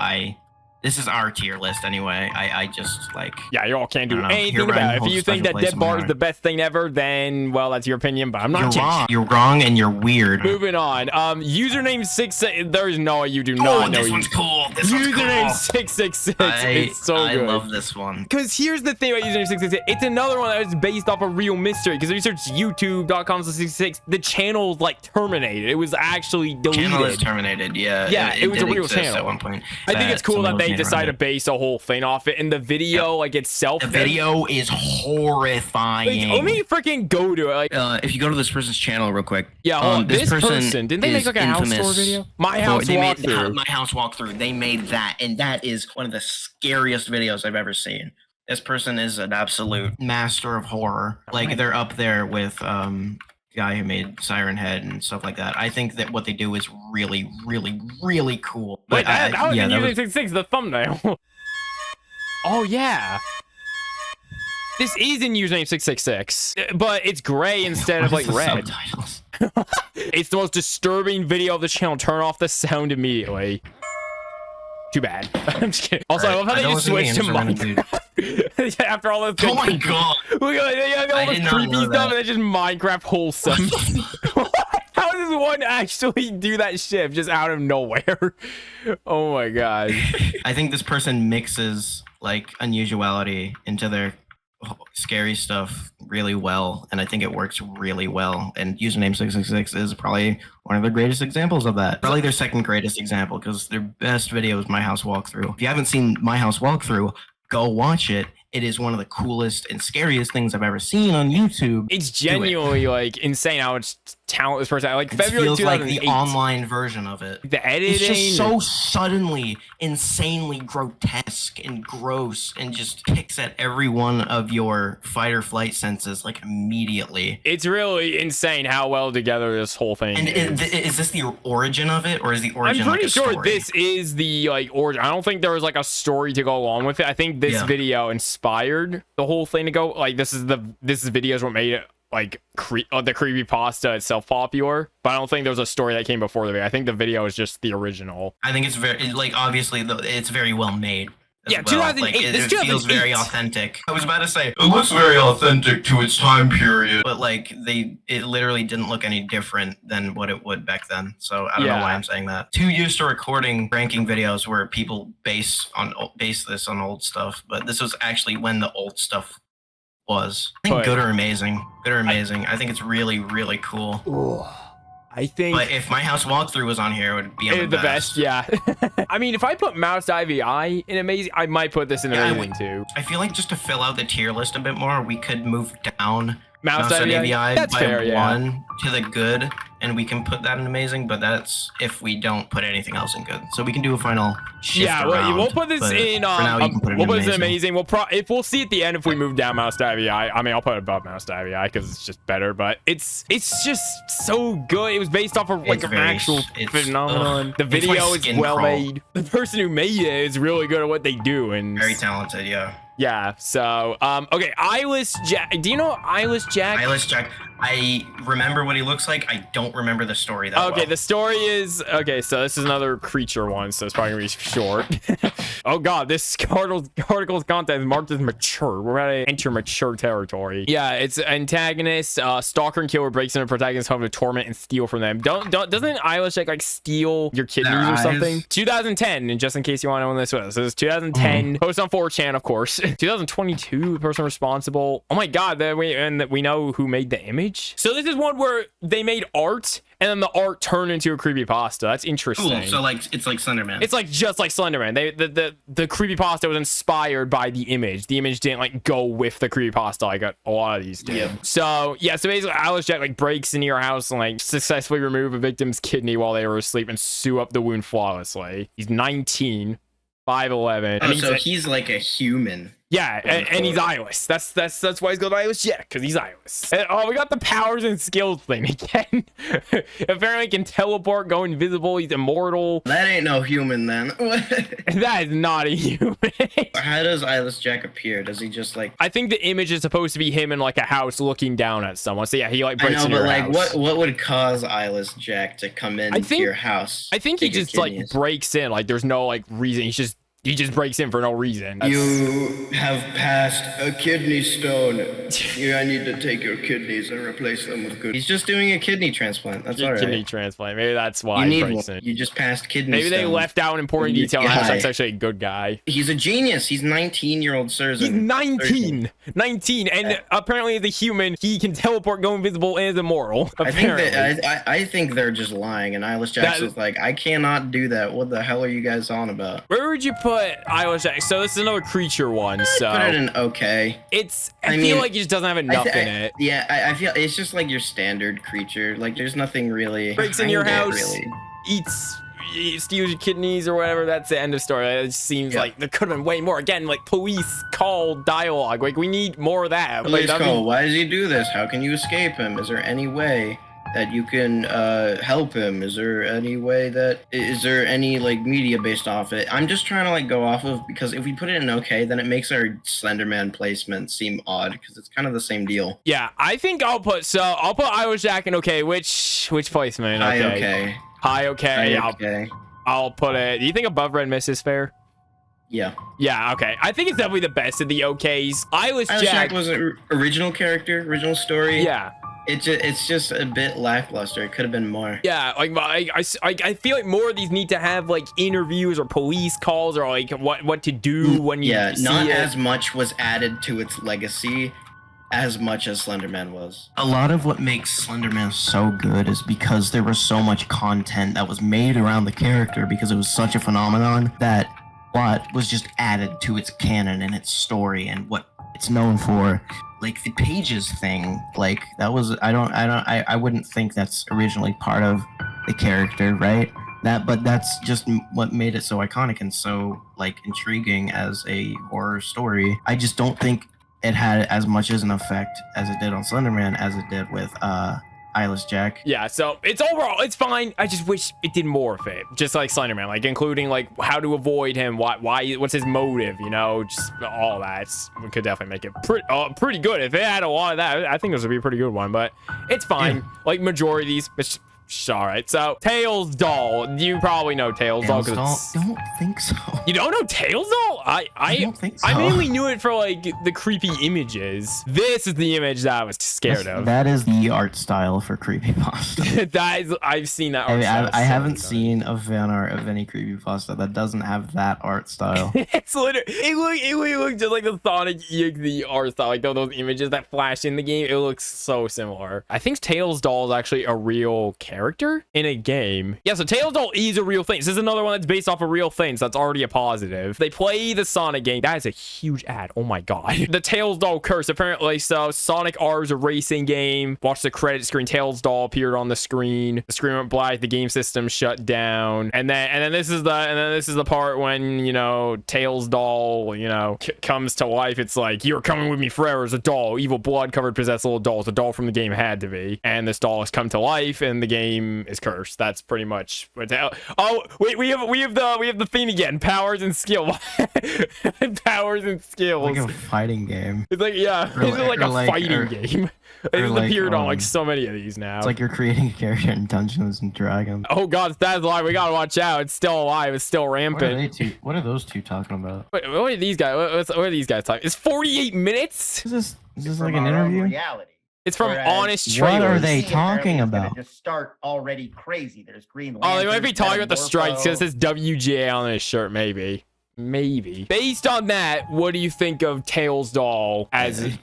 S2: this is our tier list anyway. I just like...
S1: Yeah, you all can't do anything about it. If you think that Dead Bart is the best thing ever, then, well, that's your opinion, but I'm not changing.
S2: You're wrong and you're weird.
S1: Moving on. Username 666. There's no way you do not know.
S2: This one's cool. This one's cool.
S1: Username 666. It's so good.
S2: I love this one.
S1: Because here's the thing about Username 666. It's another one that was based off a real mystery. Because if you search youtube.com/666, the channel's like terminated. It was actually deleted.
S2: Channel is terminated, yeah.
S1: Yeah, it was a real channel
S2: at one point.
S1: I think it's cool that they decided to base a whole thing off it, and the video like itself,
S2: the video is horrifying.
S1: Like, let me freaking go to it. Like
S2: if you go to this person's channel real quick,
S1: this person didn't they make like a house tour video? My house walkthrough.
S2: They made that, and that is one of the scariest videos I've ever seen. This person is an absolute master of horror. Like they're up there with guy who made Siren Head and stuff like that. I think that what they do is really, really, really cool.
S1: But that was in Username 666, the thumbnail. Oh yeah. This is in Username 666, but it's gray instead of like red.
S2: Subtitles?
S1: It's the most disturbing video of the channel. Turn off the sound immediately. Too bad. I'm just kidding. Also, I love how they just switched to Minecraft. After all this.
S2: Oh my god.
S1: Look at all this creepy stuff, and it's just Minecraft wholesome. How does one actually do that shift just out of nowhere? Oh my god.
S2: I think this person mixes like unusuality into their scary stuff really well, and I think it works really well, and Username 666 is probably one of the greatest examples of that. Probably their second greatest example, because their best video is My House Walkthrough. If you haven't seen My House Walkthrough, go watch it. It is one of the coolest and scariest things I've ever seen on YouTube.
S1: It's genuinely like insane how much talent this person. Like
S2: it
S1: February
S2: feels
S1: 2008.
S2: Like the online version of it.
S1: The editing.
S2: It's just so suddenly, insanely grotesque and gross, and just picks at every one of your fight or flight senses like immediately.
S1: It's really insane how well together this whole thing is.
S2: Is this the origin of it, or is the origin?
S1: I'm pretty
S2: like a
S1: sure
S2: story?
S1: this is the like origin. I don't think there was like a story to go along with it. I think this video inspired the whole thing to go. Like this videos what made it like the creepypasta itself popular, but I don't think there was a story that came before the video. I think the video is just the original.
S2: I think it's very like obviously it's very well made.
S1: Yeah,
S2: well.
S1: 2008.
S2: Like, it feels very authentic. I was about to say
S3: it looks very authentic to its time period,
S2: but like it literally didn't look any different than what it would back then. So I don't know why I'm saying that. Too used to recording ranking videos where people base this on old stuff, but this was actually when the old stuff was. I think good or amazing. Good or amazing. I think it's really, really cool.
S1: Ooh. I think,
S2: but if My House Walkthrough was on here, it would be on the best.
S1: Yeah. I mean, if I put Mouse.AVI in amazing, I might put this in amazing too.
S2: I feel like just to fill out the tier list a bit more, we could move down
S1: Mouse.AVI. That's
S2: by
S1: fair, yeah.
S2: 1 to the good, and we can put that in amazing, but that's if we don't put anything else in good. So we can do a final shift
S1: Yeah, we'll put this in.
S2: For now, you can put it
S1: we'll
S2: in
S1: put this in
S2: amazing.
S1: amazing. We'll see at the end if we move down Mouse.AVI. I mean, I'll put it above Mouse.AVI because it's just better. But it's just so good. It was based off of like an actual phenomenon. The video is well made. The person who made it is really good at what they do, and
S2: Very talented, yeah.
S1: yeah. So okay, Eyeless Jack. Do you know Eyeless Jack?
S2: Eyeless Jack. I remember what he looks like. I don't remember the story that
S1: Okay,
S2: well.
S1: the story is okay. So this is another creature one, so it's probably gonna be short. Oh god, this article's content is marked as mature. We're gonna enter mature territory. Yeah, it's antagonist, stalker and killer breaks into protagonist's home to torment and steal from them. Doesn't Eyeless Jack like steal your kidneys
S2: Their
S1: or
S2: eyes?
S1: something? 2010, and just in case you want to know when this was, so it's 2010. Post on 4chan, of course. 2022, the person responsible. Oh my god, we know who made the image. So this is one where they made art and then the art turned into a creepypasta. That's interesting.
S2: Cool. So like it's like Slender Man.
S1: It's like just like Slender Man. The creepypasta was inspired by the image. The image didn't like go with the creepypasta like a lot of these do.
S2: Yeah.
S1: So yeah, so basically Eyeless Jack like breaks into your house and like successfully remove a victim's kidney while they were asleep and sew up the wound flawlessly. He's 19, 5'11".
S2: Oh, so he's like a human.
S1: Yeah, and he's eyeless. That's why he's called Eyeless Jack, because he's eyeless. And, oh, we got the powers and skills thing again. Apparently he can teleport, go invisible, he's immortal.
S2: That ain't no human then.
S1: That is not a human.
S2: How does Eyeless Jack appear? Does he just like...
S1: I think the image is supposed to be him in like a house looking down at someone. So yeah, he like
S2: I
S1: breaks
S2: know,
S1: into
S2: but
S1: your
S2: like
S1: house.
S2: what would cause Eyeless Jack to come into your house?
S1: I think he
S2: take your
S1: just like
S2: kidneys?
S1: breaks in. Like there's no like reason. He just breaks in for no reason.
S3: You have passed a kidney stone. I need to take your kidneys and replace them with good.
S2: He's just doing a kidney transplant. That's all right.
S1: Kidney transplant. Maybe that's why
S2: You
S1: he
S2: need
S1: breaks
S2: one.
S1: in.
S2: You just passed kidney
S1: Maybe they
S2: stones.
S1: left out an important
S2: You
S1: detail.
S2: guy.
S1: Jack's actually a good guy.
S2: He's a genius. He's 19-year-old Surzan.
S1: He's 19, and apparently as a human, he can teleport, go invisible, and is immortal.
S2: I think
S1: Apparently.
S2: I think they're just lying, and Eyeless Jack is like, I cannot do that. What the hell are you guys on about?
S1: Where would you put Eyeless Jack? So this is another creature one. So
S2: Put it in okay.
S1: it's. I
S2: I
S1: feel
S2: mean,
S1: like he just doesn't have enough in it.
S2: Yeah, I feel it's just like your standard creature. Like there's nothing really.
S1: Breaks in your
S2: behind it,
S1: house,
S2: really.
S1: steals your kidneys or whatever. That's the end of story. It just seems like there could have been way more. Again, like police call dialogue. Like we need more of that.
S2: Police
S1: like,
S2: call. Why does he do this? How can you escape him? Is there any way that you can help him? Is there any way that is there any like media based off it? I'm just trying to like go off of, because if we put it in okay, then it makes our Slender Man placement seem odd because it's kind of the same deal.
S1: Yeah, I think I'll put Eyeless Jack in okay. Which placement?
S2: High
S1: Okay.
S2: okay.
S1: High okay.
S2: High okay.
S1: I'll put it. Do you think above Red Mist is fair?
S2: Yeah.
S1: Yeah, okay. I think it's definitely the best of the okays. Eyeless
S2: Eyeless
S1: Jack.
S2: Jack was an original character, original story.
S1: Yeah.
S2: It's just a bit lackluster. It could have been more.
S1: Yeah, like I feel like more of these need to have like interviews or police calls or like what to do when you see
S2: not
S1: it.
S2: as much was added to its legacy as much as Slender Man was. A lot of what makes Slender Man so good is because there was so much content that was made around the character, because it was such a phenomenon that what was just added to its canon and its story and what it's known for. Like the Pages thing, like that was I wouldn't think that's originally part of the character, right? But that's just what made it so iconic and so like intriguing as a horror story. I just don't think it had as much as an effect as it did on Slender Man as it did with Eyeless Jack.
S1: Yeah, so it's overall it's fine. I just wish it did more of it, just like Slender Man, like including like how to avoid him, why what's his motive, you know, just all that. We could definitely make it pretty good if it had a lot of that. I think this would be a pretty good one, but it's fine.
S2: Yeah.
S1: Like majority of these, it's all right. So Tails Doll, you probably know Tails Doll.
S2: Don't think so.
S1: You don't know Tails Doll?
S2: I don't think so.
S1: I mainly knew it for like the creepy images. This is the image that I was scared of.
S2: That is the art style for Creepypasta.
S1: That is, I've seen that.
S2: I haven't seen a fan art of any Creepypasta that doesn't have that art style.
S1: It's literally it looks just like the Sonic.EXE art style, like those images that flash in the game. It looks so similar. I think Tails Doll is actually a real character. character in a game. Yeah, so Tails doll is a real thing. This is another one that's based off of real things. That's already a positive. They play the Sonic game. That is a huge ad. Oh my god. The Tails doll curse. Apparently, so Sonic.EXE is a racing game. Watch the credit screen. Tails doll appeared on the screen. The screen went black. The game system shut down. And then this is the part when, you know, Tails doll, you know, comes to life. It's like, you're coming with me forever as a doll. Evil blood covered possessed little doll. It's a doll from the game, had to be. And this doll has come to life, and the game is cursed. That's pretty much what. Oh wait, we have the theme again. Powers and skill. Powers and skills.
S4: Like a fighting game.
S1: It's like, yeah, it's like a fighting game. It's appeared on like so many of these now.
S4: It's like you're creating a character in Dungeons and Dragons.
S1: Oh god, that's alive. We gotta watch out. It's still alive. It's still rampant.
S4: What are those two talking about?
S1: Wait, what are these guys? What are these guys talking? It's 48 minutes.
S4: Is this like an interview?
S5: Reality.
S1: It's from
S5: Whereas,
S1: Honest Trailers.
S4: What are they
S5: See,
S4: talking
S5: apparently it's gonna
S4: about?
S5: Just start already crazy. There's green.
S1: Oh, they might be
S5: Lanterns,
S1: talking about the strikes because
S5: Metamorpho.
S1: it says WGA on his shirt. Maybe. Based on that, what do you think of Tails doll as?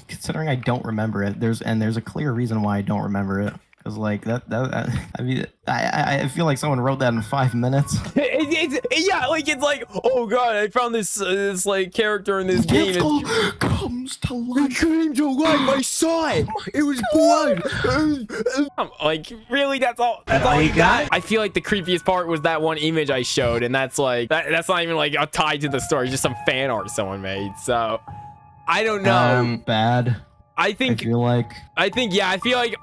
S4: Considering I don't remember it, there's a clear reason why I don't remember it. Cause like I mean, I feel like someone wrote that in 5 minutes.
S1: Yeah, like it's like, oh god, I found this like character in this game.
S4: It comes to life.
S1: It came to life. I saw it. It was blood. Like, really? That's all you got? I feel like the creepiest part was that one image I showed, and that's like that's not even like tied to the story. It's just some fan art someone made. So I don't know.
S4: Bad.
S1: I feel like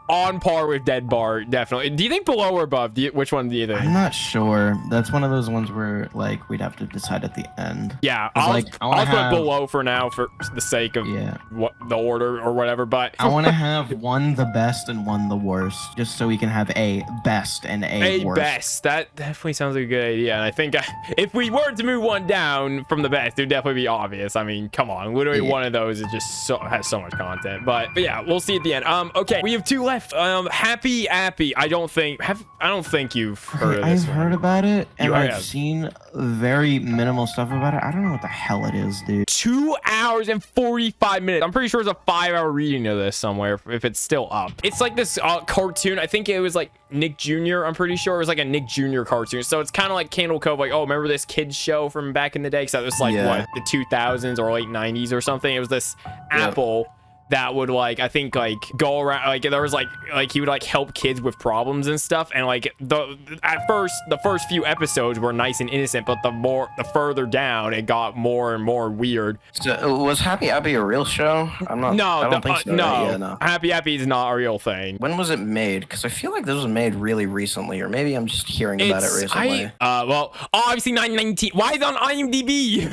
S1: on par with Dead Bart, definitely. Do you think below or above? Which one do you think?
S4: I'm not sure. That's one of those ones where like we'd have to decide at the end.
S1: Yeah, I'll put below for now for the sake of what the order or whatever. But
S4: I want to have one the best and one the worst, just so we can have a best and a worst.
S1: Best. That definitely sounds like a good idea. And I think if we were to move one down from the best, it would definitely be obvious. I mean, come on, literally one of those is just has so much content. But yeah, we'll see at the end. Okay, we have two left. Happy Appy. I don't think you've heard of this.
S4: I've heard about it, and I've seen very minimal stuff about it. I don't know what the hell it is, dude.
S1: 2 hours and 45 minutes. I'm pretty sure it's a 5-hour reading of this somewhere if it's still up. It's like this cartoon. I think it was like Nick Jr. I'm pretty sure it was like a Nick Jr. cartoon. So it's kind of like Candle Cove. Like, oh, remember this kids show from back in the day? Because that was like what, the 2000s or late 90s or something. It was this apple that would like, I think like go around, like there was like he would like help kids with problems and stuff, and like the first few episodes were nice and innocent, but the further down it got more and more weird.
S2: So, was Happy Appy a real show? I'm not.
S1: No,
S2: I don't think so.
S1: No.
S2: Right? Yeah, no.
S1: Happy Appy is not a real thing.
S2: When was it made? Because I feel like this was made really recently, or maybe I'm just hearing about it recently.
S1: Well, obviously 919. Why is it on IMDb?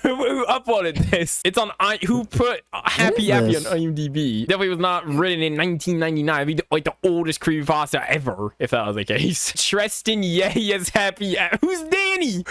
S1: Who uploaded this? It's on who put Happy Appy on IMDb? Definitely was not written in 1999. It'd be like the oldest creepypasta ever, if that was the case. Tristan Yay is Happy Appy. Who's Danny?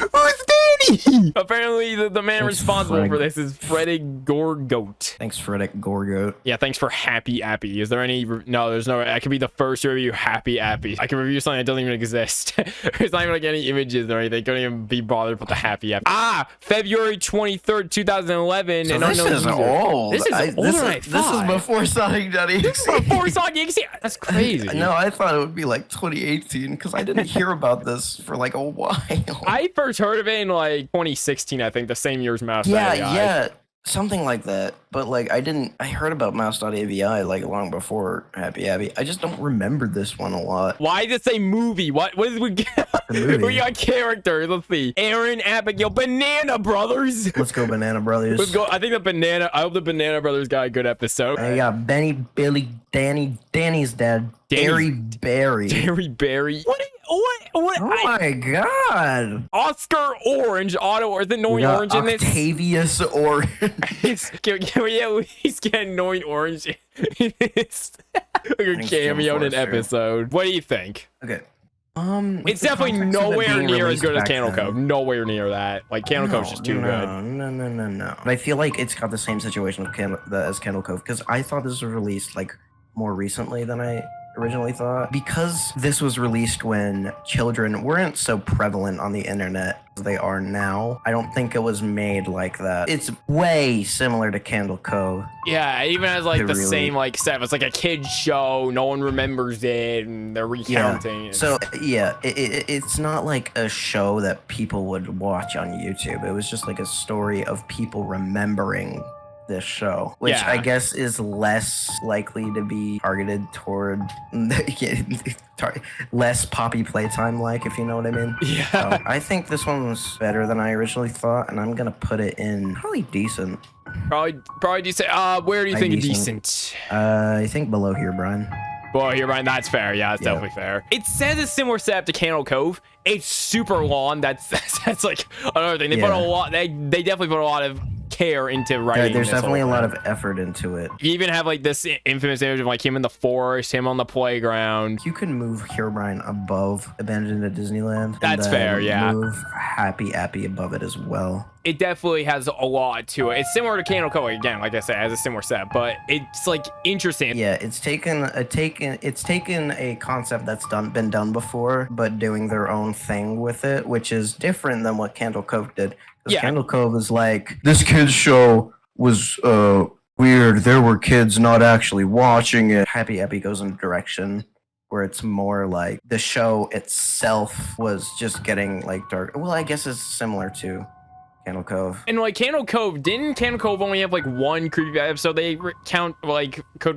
S1: Apparently, the man responsible for this is Frederick Gorgoat.
S4: Thanks, Frederick Gorgoat.
S1: Yeah, thanks for Happy Appy. Is there any? No, there's no. I could be the first to review Happy Appy. I can review something that doesn't even exist. There's not even like any images or anything. Couldn't even be bothered with the Happy Appy. February 23rd, 2011.
S2: So this is old.
S1: This is older than I thought.
S2: This is before Sonic.EXE.
S1: Before Sonic.EXE? That's crazy.
S2: No, I thought it would be like 2018 because I didn't hear about this for like a while.
S1: I first heard of it in like 2016, I think, the same year as Mouse.AVI.
S2: Yeah, something like that. But like I heard about Mouse.AVI like long before Happy Appy. I just don't remember this one a lot.
S1: Why does it say movie? What is we got? We got characters. Let's see. Aaron, Abigail, Banana Brothers.
S2: Let's go Banana Brothers.
S1: Let's go. I hope the Banana Brothers got a good episode.
S2: I got Benny, Billy, Danny, Danny's dad, Barry.
S1: Derry Barry. What?
S2: Oh my god.
S1: Oscar Orange, is it annoying orange in this?
S2: Octavius Orange.
S1: He's getting annoying orange in this. Like a cameo in an episode. What do you think?
S2: Okay.
S1: It's definitely nowhere near as good as Candle Cove. Nowhere near that. Like Candle Cove's just too good.
S2: No. But I feel like it's got the same situation with as Candle Cove because I thought this was released like more recently than I
S6: originally thought. Because this was released when children weren't so prevalent on the internet as they are now, I don't think it was made like that. It's way similar to Candle Cove.
S1: Yeah, it even has like
S6: It
S1: the
S6: really-
S1: same like set. It's like a kid's show. No one remembers it, and they're recounting. It's-
S6: So yeah, it's not like a show that people would watch on YouTube. It was just like a story of people remembering this show, which
S1: Yeah.
S6: I guess is less likely to be targeted toward less poppy playtime, like, if you know what I mean.
S1: yeah.
S6: So I think this one was better than I originally thought, and I'm gonna put it in probably decent.
S1: Probably decent. Where do you think
S6: Decent.
S1: decent?
S6: I think below here, Brian.
S1: Well, you're right. That's fair. Yeah, that's
S6: Yeah.
S1: definitely fair. It says a similar setup to Candle Cove. It's super long. That's like another thing. They put a
S6: Yeah.
S1: lot. They definitely put a lot of care into writing.
S6: There's
S1: this
S6: definitely a
S1: whole
S6: lot
S1: thing.
S6: of effort into it.
S1: You even have like this infamous image of like him in the forest, him on the playground.
S6: You can move Herobrine above Abandoned at Disneyland. and
S1: That's
S6: then
S1: fair, yeah.
S6: Move Appy above it as well.
S1: It definitely has a lot to it. It's similar to Candle Cove again, like I said, it has a similar set, but it's like interesting.
S6: Yeah, it's taken a concept that's been done before, but doing their own thing with it, which is different than what Candle Cove did. 'Cause
S1: Yeah.
S6: Candle Cove is like, this kid's show was weird. There were kids not actually watching it. Appy goes in a direction where it's more like the show itself was just getting like dark. Well, I guess it's similar to Candle Cove.
S1: And like Candle Cove, didn't Candle Cove only have like one creepy episode? They could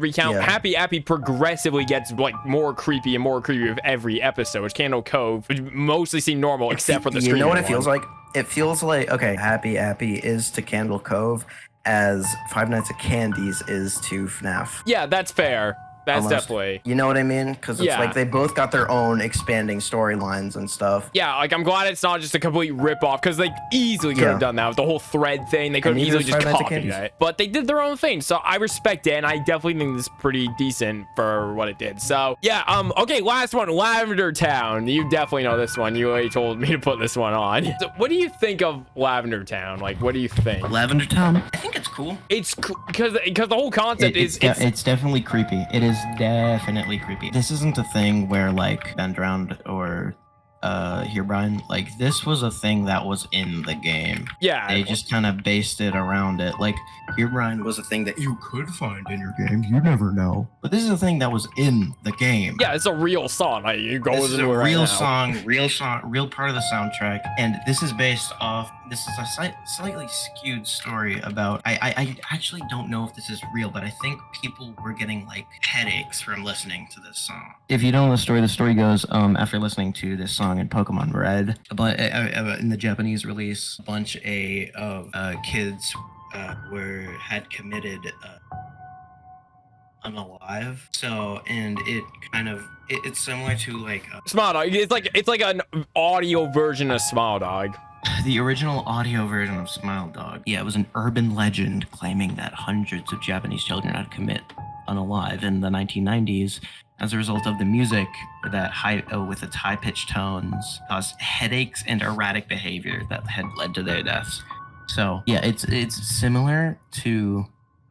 S1: recount.
S6: Yeah.
S1: Appy progressively gets like more creepy and more creepy with every episode, which Candle Cove would mostly seem normal except for the
S6: You
S1: screaming
S6: know what it
S1: one.
S6: feels like? It feels like, okay, Appy is to Candle Cove as Five Nights at Candy's is to FNAF.
S1: Yeah, that's fair. That's
S6: Almost.
S1: definitely.
S6: You know what I mean? Because it's
S1: Yeah.
S6: like they both got their own expanding storylines and stuff.
S1: Yeah, like I'm glad it's not just a complete rip-off because they easily could have
S6: Yeah.
S1: done that with the whole thread thing. They could have
S6: neither
S1: easily
S6: is
S1: just
S6: Five Nights at
S1: copied
S6: Candy's.
S1: it, but they did their own thing. So I respect it, and I definitely think this is pretty decent for what it did. So yeah, okay, last one, Lavender Town. You definitely know this one. You already told me to put this one on. So what do you think of Lavender Town? Like, what do you think?
S2: Lavender Town. I think it's cool.
S1: It's because the whole concept is
S4: It's definitely creepy. It is definitely creepy. This isn't a thing where like Bend Drowned or Herobrine, like this was a thing that was in the game.
S1: yeah.
S4: They just kind of based it around it. Like Herobrine was a thing that you could find in your game. You never know. But this is a thing that was in the game.
S1: Yeah, it's a real song. Like, you go
S4: This is
S1: into
S4: a
S1: it right
S4: real
S1: now.
S4: song, real part of the soundtrack, and this is based off. This is a slightly skewed story about. I actually don't know if this is real, but I think people were getting like headaches from listening to this song. If you don't know the story goes after listening to this song in Pokemon Red, but in the Japanese release, a bunch of kids had committed. Unalive. So, and it kind of it's similar to like
S1: Smile Dog. It's like an audio version of Smile Dog.
S4: the original audio version of Smile Dog. Yeah, it was an urban legend claiming that hundreds of Japanese children had commit unalive in the 1990s as a result of the music that with its high-pitched tones caused headaches and erratic behavior that had led to their deaths. So yeah, it's similar to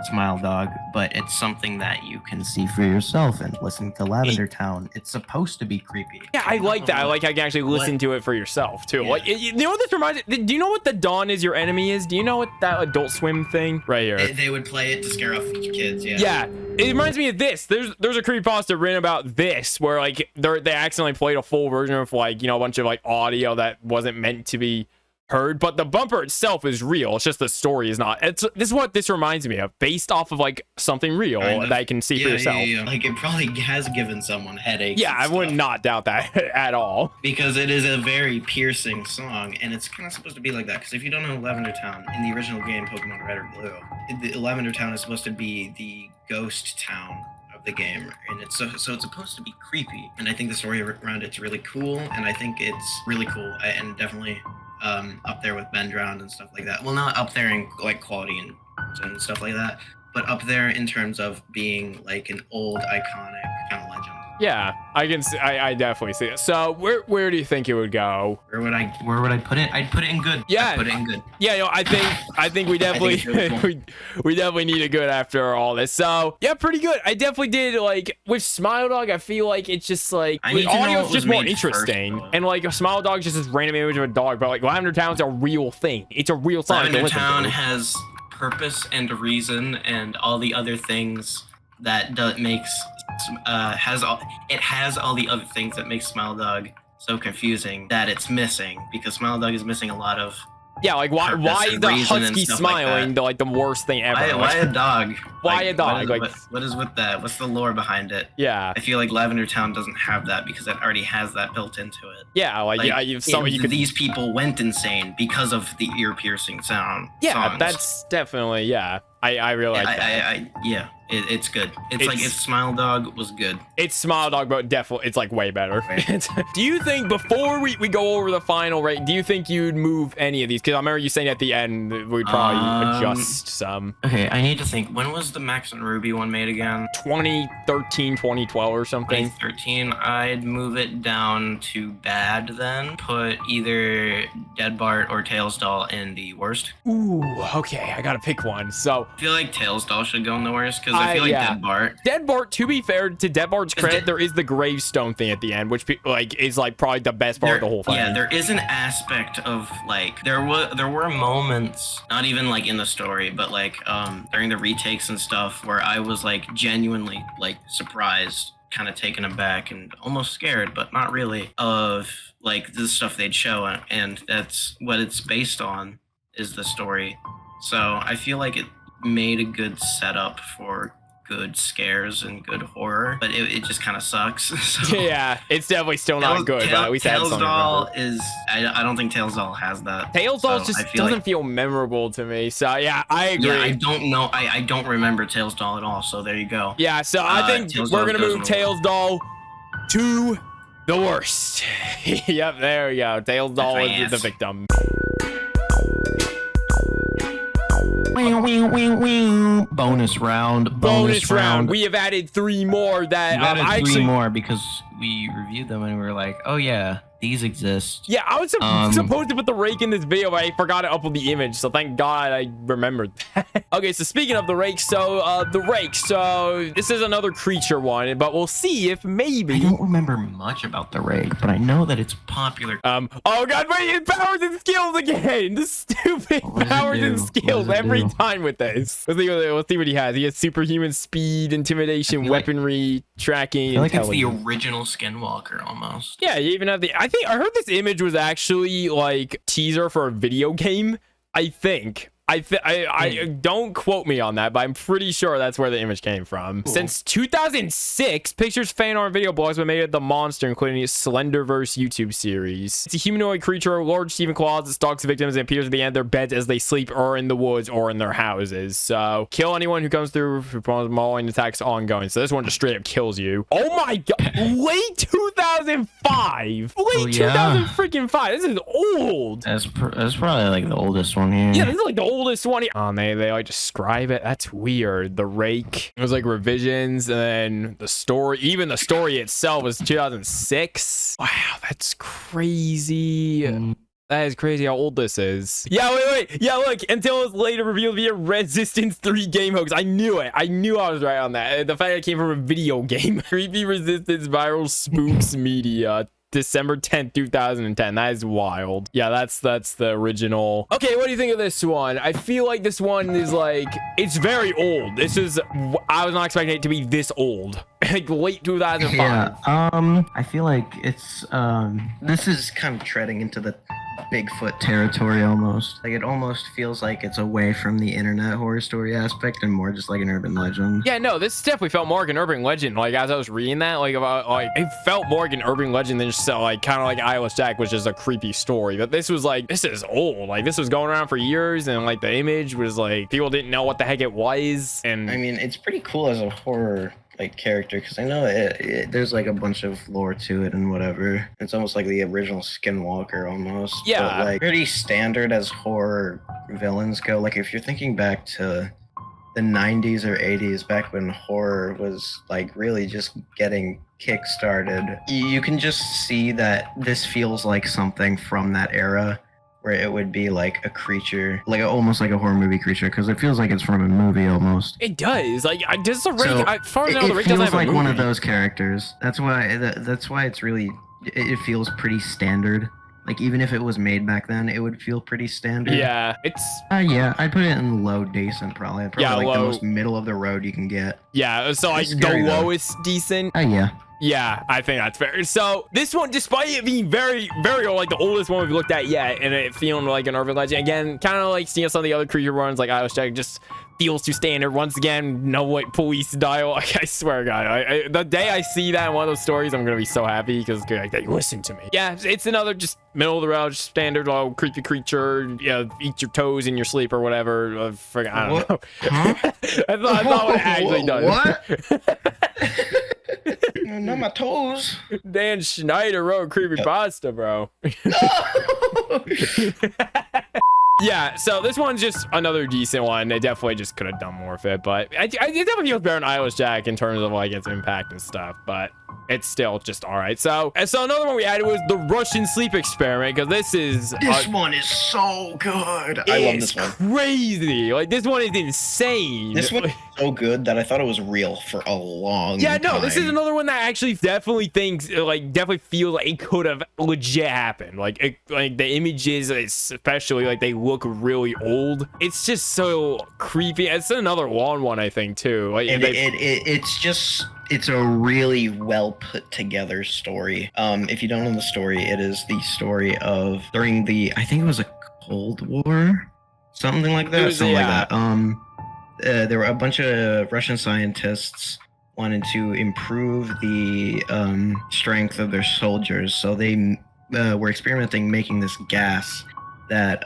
S4: Smile Dog, but it's something that you can see for yourself and listen to Lavender Town. It's supposed to be creepy.
S1: Yeah, I like that. I like how you can actually listen to it for yourself too.
S4: Yeah.
S1: Like, you know what this reminds me? Do you know what the Dawn is your enemy is? Do you know what that Adult Swim thing right here?
S2: They would play it to scare off kids. Yeah.
S1: Yeah, it reminds me of this. There's a creepypasta written about this where like they accidentally played a full version of like, you know, a bunch of like audio that wasn't meant to be heard, but the bumper itself is real. It's just the story is not. This is what this reminds me of, based off of like something real
S2: Kind of.
S1: that you can see for yourself.
S2: Yeah. Like it probably has given someone headaches.
S1: Yeah,
S2: and
S1: I would
S2: stuff.
S1: not doubt that at all.
S2: Because it is a very piercing song, and it's kind of supposed to be like that. Because if you don't know Lavender Town, in the original game, Pokemon Red or Blue, the Lavender Town is supposed to be the ghost town of the game, and it's so it's supposed to be creepy. And I think the story around it's really cool, and I think it's really cool, and definitely up there with Ben Drowned and stuff like that. Well, not up there in like quality and stuff like that, but up there in terms of being like an old iconic kind of legend.
S1: Yeah, I can see, I definitely see it. So where do you think it would go?
S4: Where would I put it? I'd put it in good.
S1: Yeah.
S4: I'd put it in good.
S1: Yeah, I think we definitely
S2: it's really cool.
S1: we definitely need a good after all this. So yeah, pretty good. I definitely did like with Smile Dog. I feel like it's just like
S2: I
S1: the
S2: need to know
S1: audio
S2: what
S1: is just
S2: was
S1: more
S2: made first,
S1: interesting,
S2: though.
S1: and like a Smile Dog is just this random image of a dog. But like Lavender Town's a real thing. It's a real song. to
S2: Lavender
S1: listen
S2: Town
S1: to.
S2: has purpose and reason and all the other things that has all the other things that make Smile Dog so confusing that it's missing, because Smile Dog is missing a lot of
S1: Yeah, like why
S2: purpose
S1: is
S2: and
S1: the
S2: reason and
S1: husky
S2: stuff like
S1: smiling
S2: that.
S1: the worst thing ever?
S2: why a dog?
S1: Why a dog?
S2: What is with that? What's the lore behind it?
S1: Yeah,
S2: I feel like Lavender Town doesn't have that because it already has that built into it.
S1: yeah, like yeah, you could.
S2: These people went insane because of the ear-piercing sound.
S1: Yeah,
S2: songs.
S1: that's definitely yeah. I really like that.
S2: Yeah, it's good. It's like
S1: It's-
S2: if Smile Dog was good.
S1: It's Smile Dog, but definitely it's like way better. Do you think before we go over the final rate, do you think you'd move any of these? Because I remember you saying at the end that we'd probably adjust some.
S2: Okay, I need to think. When was the Max and Ruby one made again?
S1: 2013, 2012 or something.
S2: 2013. I'd move it down to bad then. Put either Dead Bart or Tails Doll in the worst.
S1: Ooh, okay, I gotta pick one. So
S2: I feel like Tails Doll should go in the worst because I feel like
S1: yeah.
S2: Dead Bart.
S1: Dead Bart, to be fair to Dead Bart's credit, there is the gravestone thing at the end, which like is like probably the best part of the whole thing.
S2: Yeah, there is an aspect of like there were moments, not even like in the story, but like during the retakes and stuff, where I was like genuinely like surprised, kind of taken aback, and almost scared, but not really, of like the stuff they'd show, and that's what it's based on, is the story. So I feel like it made a good setup for good scares and good horror, but it just kind of sucks. So,
S1: Yeah, it's definitely still not good, but at least it had
S2: Tails
S1: something to
S2: Doll
S1: remember.
S2: is I don't think Tails Doll has that.
S1: Tails Doll
S2: So
S1: just
S2: I feel
S1: doesn't
S2: like-
S1: feel memorable to me. So yeah, I agree.
S2: Yeah, I don't know. I don't remember Tails Doll at all. So there you go.
S1: Yeah, so I think
S2: Tails
S1: we're
S2: Doll
S1: gonna
S2: goes
S1: move
S2: in the
S1: Tails Doll to the worst. Yep, there we go. Tails Doll
S2: my
S1: is the
S2: ass.
S1: victim.
S4: Bonus round.
S1: Bonus round. We have added 3 more that
S4: We added
S1: I
S4: three
S1: actually.
S4: more because we reviewed them and we were like, oh yeah, these exist.
S1: Yeah, I was supposed to put the Rake in this video, but I forgot to upload the image. So thank God I remembered that. Okay, so speaking of the Rake, so this is another creature one, but we'll see if
S4: I
S1: maybe.
S4: don't remember much about the Rake, but I know that it's
S2: Popular.
S1: Oh God, wait, it powers and skills again. The stupid
S4: What does it
S1: powers and
S4: do?
S1: skills
S4: What does it
S1: every
S4: do?
S1: time with this. Let's see what he has. He has superhuman speed, intimidation,
S4: feel like-
S1: weaponry, tracking,
S4: I feel like it's
S2: The
S1: intelligence.
S2: original Skinwalker almost.
S1: Yeah, you even have I think I heard this image was actually like teaser for a video game. I think. I don't quote me on that, but I'm pretty sure that's where the image came from.
S2: Cool.
S1: Since 2006, pictures, fan art, and video blogs have been made of the monster, including its Slenderverse YouTube series. It's a humanoid creature, large Stephen claws that stalks victims and appears at the end of their beds as they sleep, or in the woods, or in their houses. So kill anyone who comes through for mauling attacks ongoing. So this one just straight up kills you. Oh my God! Late 2005. Late
S4: yeah.
S1: 2000 freaking 5. This is old.
S4: That's probably like the oldest one here.
S1: Yeah, this is like the oldest one. They like describe it. That's weird. The Rake. It was like revisions, and then the story. Even the story itself was 2006. Wow, that's crazy. That is crazy how old this is. Yeah, wait. Yeah, look. Until it was later revealed to be a Resistance 3 game hoax. I knew it. I knew I was right on that. The fact that it came from a video game. Creepy Resistance Viral Spooks Media. December 10th, 2010. That is wild. Yeah, that's the original. Okay, what do you think of this one? I feel like this one is like, it's very old. This is, I was not expecting it to be this old. Like late 2005.
S6: Yeah. I feel like it's this is kind of treading into the Bigfoot territory almost. Like it almost feels like it's away from the internet horror story aspect and more just like an urban legend.
S1: Yeah, no, this definitely felt more like an urban legend. Like as I was reading that, like about like it felt more like an urban legend than just like kind of like Eyeless Jack, which is a creepy story. But this was like, this is old. Like this was going around for years, and like the image was like people didn't know what the heck it was. And
S6: I mean, it's pretty cool as a horror like character because I know there's like a bunch of lore to it and whatever. It's almost like the original Skinwalker almost.
S1: Yeah.
S6: But, like pretty standard as horror villains go. Like if you're thinking back to the 90s or 80s, back when horror was like really just getting kick-started. You can just see that this feels like something from that era, where it would be like a creature, like almost like a horror movie creature, because it feels like it's from a movie almost.
S1: It does. Like, does the Rake?
S6: So,
S1: As far as I know,
S6: It
S1: the Rake doesn't
S6: feels
S1: have a
S6: like one of
S1: movie.
S6: those characters. That's why it's really, it feels pretty standard. Like, even if it was made back then, it would feel pretty standard.
S1: Yeah, it's
S6: Yeah, I'd put it in low decent, probably. Probably
S1: Yeah,
S6: like the
S1: low.
S6: most middle of the road you can get.
S1: yeah. So like
S6: It's
S1: the
S6: scary, though.
S1: lowest decent.
S6: Yeah.
S1: Yeah, I think that's fair. So this one, despite it being very, very old, like the oldest one we've looked at yet, and it feeling like an urban legend, again, kind of like seeing some of the other creature ones, like Eyeless Jack, just feels too standard. Once again, no white police dialogue. I swear to God, the day I see that in one of those stories, I'm gonna be so happy because like, they listen to me. Yeah, it's another just middle of the road, just standard old creepy creature. Yeah, eat your toes in your sleep or whatever. I don't know.
S6: Huh?
S1: I thought what it actually does.
S6: What? Not my toes.
S1: Dan Schneider wrote Creepypasta, bro. Yeah, so this one's just another decent one. They definitely just could have done more of it, but it definitely feels better than Eyeless Jack in terms of like its impact and stuff, but it's still just all right. So another one we added was the Russian sleep experiment, because
S6: This one is so good. I love this one.
S1: Crazy. Like, this one is insane.
S6: This one is so good that I thought it was real for a long
S1: Yeah,
S6: time.
S1: no, this is another one that actually definitely feels like it could have legit happened. Like, like the images, especially, like they look really old. It's just so creepy. It's another long one, I think, too. Like,
S6: And it's a really well put together story. If you don't know the story, it is the story of during I think it was a Cold War, something like that. There were a bunch of Russian scientists wanted to improve the strength of their soldiers, so they were experimenting making this gas that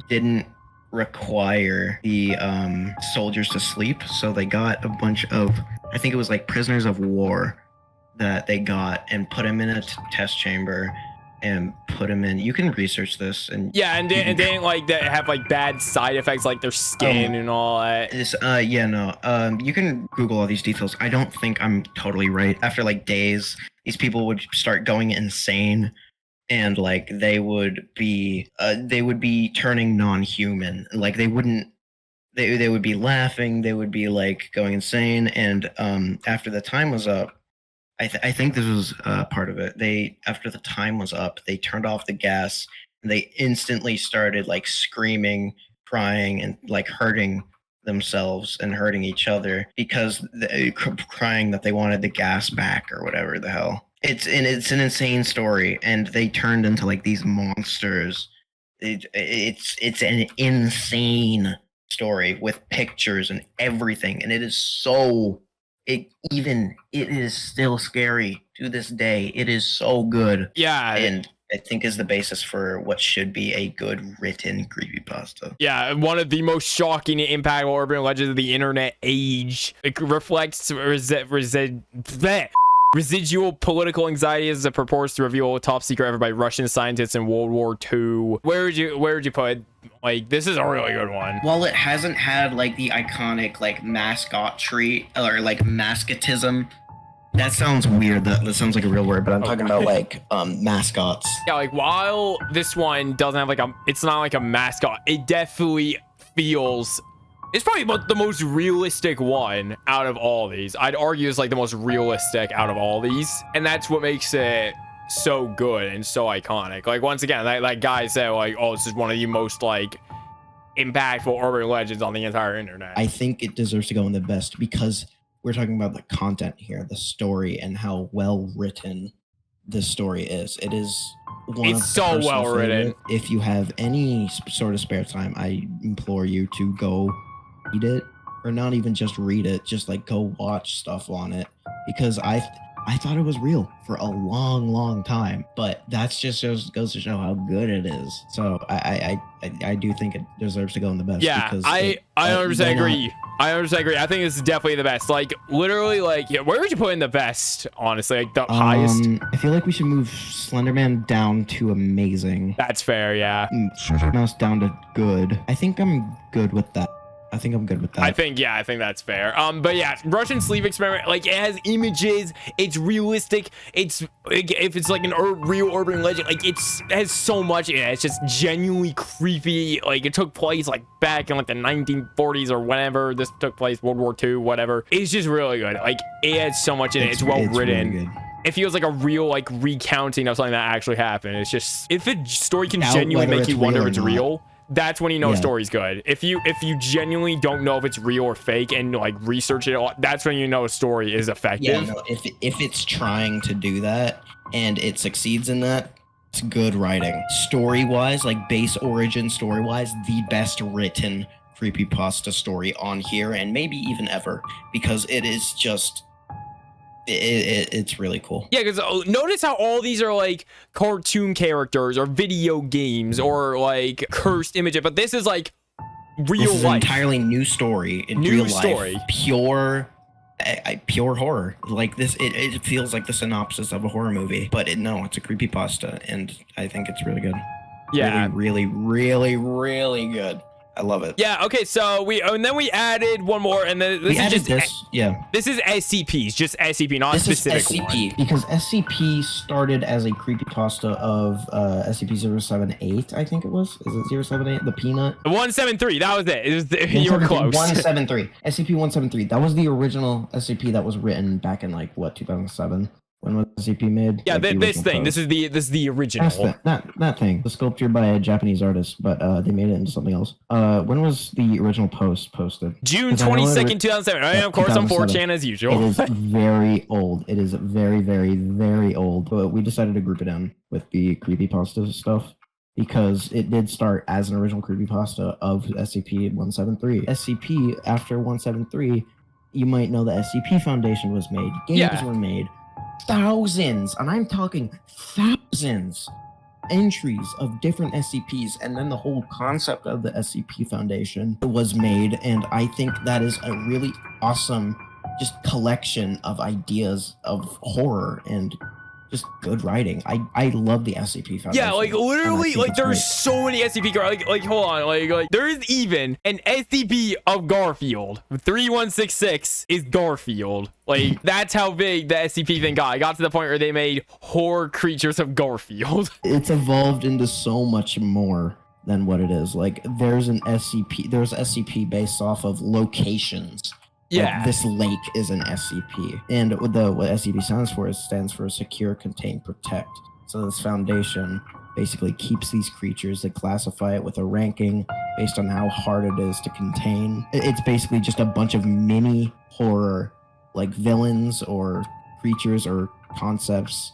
S6: didn't require the soldiers to sleep. So they got a bunch of, I think it was like prisoners of war that they got and put them in a test chamber and put them in. You can research this and
S1: and didn't like that have like bad side effects, like their skin and all that.
S6: You can Google all these details. I don't think I'm totally right. After like days, these people would start going insane, and like they would be turning non-human. Like they would be laughing, they would be like going insane, and after the time was up, I think this was part of it. After the time was up, they turned off the gas, and they instantly started like screaming, crying, and like hurting themselves and hurting each other because crying that they wanted the gas back or whatever the hell. It's an insane story, and they turned into like these monsters. It's an insane story with pictures and everything, and it is still scary to this day. It is so good.
S1: Yeah.
S6: And I think is the basis for what should be a good written creepypasta.
S1: Yeah, one of the most shocking and impactful urban legends of the internet age. It reflects residual political anxiety as it purports to reveal a top secret effort by Russian scientists in World War II. Where would you put it? Like, this is a really good one.
S2: While it hasn't had like the iconic like mascot tree or like mascotism,
S6: That sounds weird. That sounds like a real word, but I'm talking about like mascots.
S1: Yeah, like while this one doesn't have like it's not like a mascot, it definitely feels, it's probably the most realistic one out of all these. I'd argue it's like the most realistic out of all these, and that's what makes it so good and so iconic. Like, once again, that guy said like, oh, this is one of the most like impactful urban legends on the entire internet.
S6: I think it deserves to go in the best because we're talking about the content here, the story, and how well written this story is. It is one
S1: It's
S6: of the
S1: so
S6: personal
S1: well written.
S6: favorite. If you have any sort of spare time, I implore you to go read it, or not even just read it, just like go watch stuff on it, because I thought it was real for a long time, but that's just goes to show how good it is. So I do think it deserves to go in the best.
S1: Yeah,
S6: because
S1: I 100% agree. I 100% agree. I think this is definitely the best. Like, literally, like, yeah, where would you put in the best, honestly? Like, the highest?
S6: I feel like we should move Slender Man down to amazing.
S1: That's fair, yeah.
S6: Mouse down to good. I think I'm good with that.
S4: I think I'm good with that.
S1: I think that's fair. But yeah, Russian sleeve experiment, like it has images, it's realistic, it's like, if it's like an real urban legend, like it has so much in it. It's just genuinely creepy. Like it took place like back in like the 1940s or whenever this took place, World War II, whatever. It's just really good. Like it has so much in it. It's well written.
S4: Really good.
S1: It feels like a real like recounting of something that actually happened. It's just, if a story can
S4: Doubt
S1: genuinely
S4: whether
S1: make you
S4: it's
S1: wonder
S4: real
S1: if it's
S4: or not.
S1: real, that's when you know a
S4: Yeah.
S1: story's good. If you genuinely don't know if it's real or fake and like research it, that's when you know a story is effective.
S4: Yeah, no, if it's trying to do that and it succeeds in that, it's good writing. Story-wise, like base origin story-wise, the best written creepypasta story on here, and maybe even ever, because it is just it's really cool.
S1: Yeah, because notice how all these are like cartoon characters or video games or like cursed images, but this is like real
S4: This is an
S1: life.
S4: entirely new story in
S1: New
S4: real
S1: story.
S4: life, pure horror. Like this, it feels like the synopsis of a horror movie, but no, it's a creepypasta, and I think it's really good.
S1: Yeah.
S4: really, really, really good. I love it.
S1: Yeah, okay, so and then we added one more, and then this
S4: We
S1: is
S4: added
S1: just
S4: this, yeah.
S1: this is SCPs, just SCP, not
S4: This is
S1: specific one.
S4: SCP because SCP started as a creepypasta of SCP-078, I think it was. Is it 078? The Peanut?
S1: 173, that was it. It was you were close.
S4: 173. SCP-173. That was the original SCP that was written back in like what, 2007? When was SCP made?
S1: Yeah,
S4: Like, the
S1: this
S4: original
S1: thing.
S4: post.
S1: This is the original.
S4: That thing. The sculpture by a Japanese artist, but they made it into something else. When was the original post posted?
S1: June
S4: 'Cause I know
S1: 22nd, 2007. And of course, on
S4: 2007.
S1: 4chan as
S4: It
S1: usual.
S4: is very old. It is very, very, very old. But we decided to group it in with the creepypasta stuff because it did start as an original creepypasta of SCP-173. SCP after 173, you might know the SCP Foundation was made. Games
S1: Yeah.
S4: were made. Thousands, and I'm talking thousands, entries of different SCPs, and then the whole concept of the SCP Foundation was made, and I think that is a really awesome just collection of ideas of horror and just good writing. I love the SCP Foundation.
S1: Yeah, like
S4: and I
S1: literally,
S4: think
S1: like
S4: it's
S1: there's
S4: great.
S1: so many SCP like hold on, like there is even an SCP of Garfield. 3166 is Garfield. Like that's how big the SCP thing got. It got to the point where they made horror creatures of Garfield.
S4: It's evolved into so much more than what it is. Like there's SCP based off of locations.
S1: Yeah.
S4: Like, this lake is an SCP. And what SCP stands for Secure, Contain, Protect. So this foundation basically keeps these creatures. They classify it with a ranking based on how hard it is to contain. It's basically just a bunch of mini horror, like villains or creatures or concepts.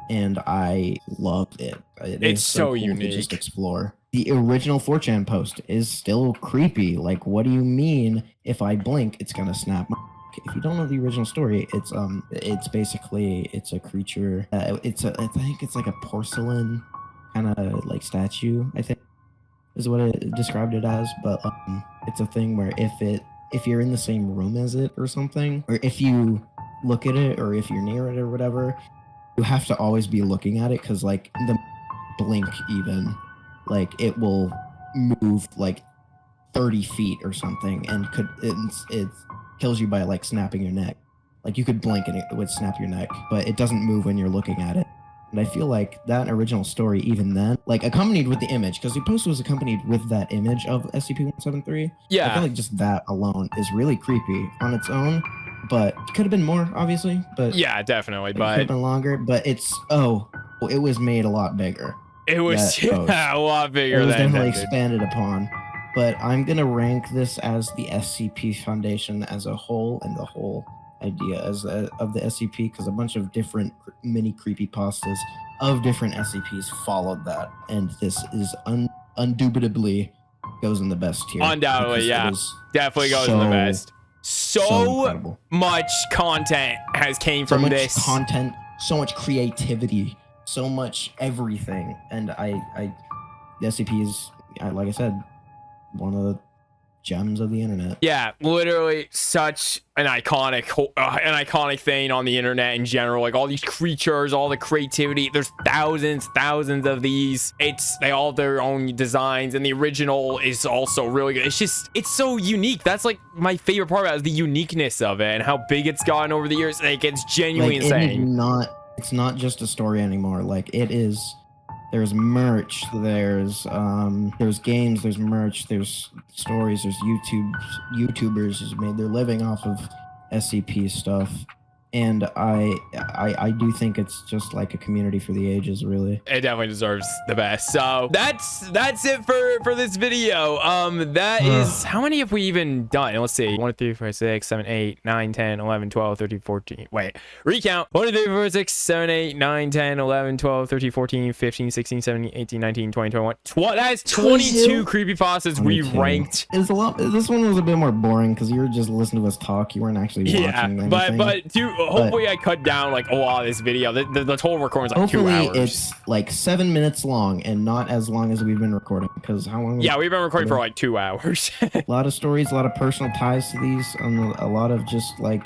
S4: And I love it.
S1: It's
S4: is
S1: so
S4: cool
S1: unique.
S4: to just explore. The original 4chan post is still creepy. Like, what do you mean if I blink, it's gonna snap my if you don't know the original story, it's basically a creature. I think it's like a porcelain kind of like statue. I think is what it described it as. But it's a thing where if you're in the same room as it or something, or if you look at it or if you're near it or whatever, you have to always be looking at it because like the blink even, like it will move like 30 feet or something and it kills you by like snapping your neck. Like you could blink and it would snap your neck, but it doesn't move when you're looking at it. And I feel like that original story, even then, like accompanied with the image, because the post was accompanied with that image of SCP-173. I
S1: Yeah.
S4: feel like just that alone is really creepy on its own, but it could have been more, obviously. But
S1: Yeah, definitely.
S4: it could have
S1: But
S4: been longer. But it was made a lot bigger.
S1: it was
S4: that post.
S1: a lot bigger
S4: It was
S1: than
S4: definitely
S1: intended.
S4: expanded upon. But I'm gonna rank this as the SCP Foundation as a whole, and the whole idea of the SCP, because a bunch of different mini creepypastas of different SCPs followed that, and this is undoubtedly goes in the best tier.
S1: Undoubtedly,
S4: because
S1: yeah.
S4: it is
S1: Definitely goes in the
S4: so-
S1: best.
S4: so
S1: So
S4: incredible.
S1: much content has came
S4: So
S1: from
S4: much
S1: this.
S4: content, so much creativity, so much everything, and the SCP is, like I said, one of the
S6: gems of the internet.
S1: Yeah, literally such an iconic thing on the internet in general. Like all these creatures, all the creativity. There's thousands of these. They all have their own designs, and the original is also really good. It's so unique. That's like my favorite part about it, is the uniqueness of it and how big it's gotten over the years. Like it's genuinely insane.
S6: It's not just a story anymore. Like it is. There's merch, there's games, there's merch, there's stories, there's YouTubers who's made their living off of SCP stuff. And I do think it's just like a community for the ages, really.
S1: It definitely deserves the best. So that's it for this video. That is, how many have we even done? Let's see. 1, 2, 3, 4, 6, 7, 8, 9, 10, 11, 12, 13, 14. Wait, recount. 1, 2, 3, 4, 6, 7, 8, 9, 10, 11, 12, 13, 14, 15, 16, 17, 18, 19, 20, 21. That is 22 creepypastas we ranked.
S6: It's a lot. This one was a bit more boring because you were just listening to us talk. You weren't actually watching anything.
S1: but hopefully I cut down like a lot of this video. The total recording is like 2 hours.
S6: Hopefully it's like 7 minutes long and not as long as we've been recording. Because how long?
S1: Yeah, we've been recording for like 2 hours.
S6: A lot of stories, a lot of personal ties to these, and a lot of just like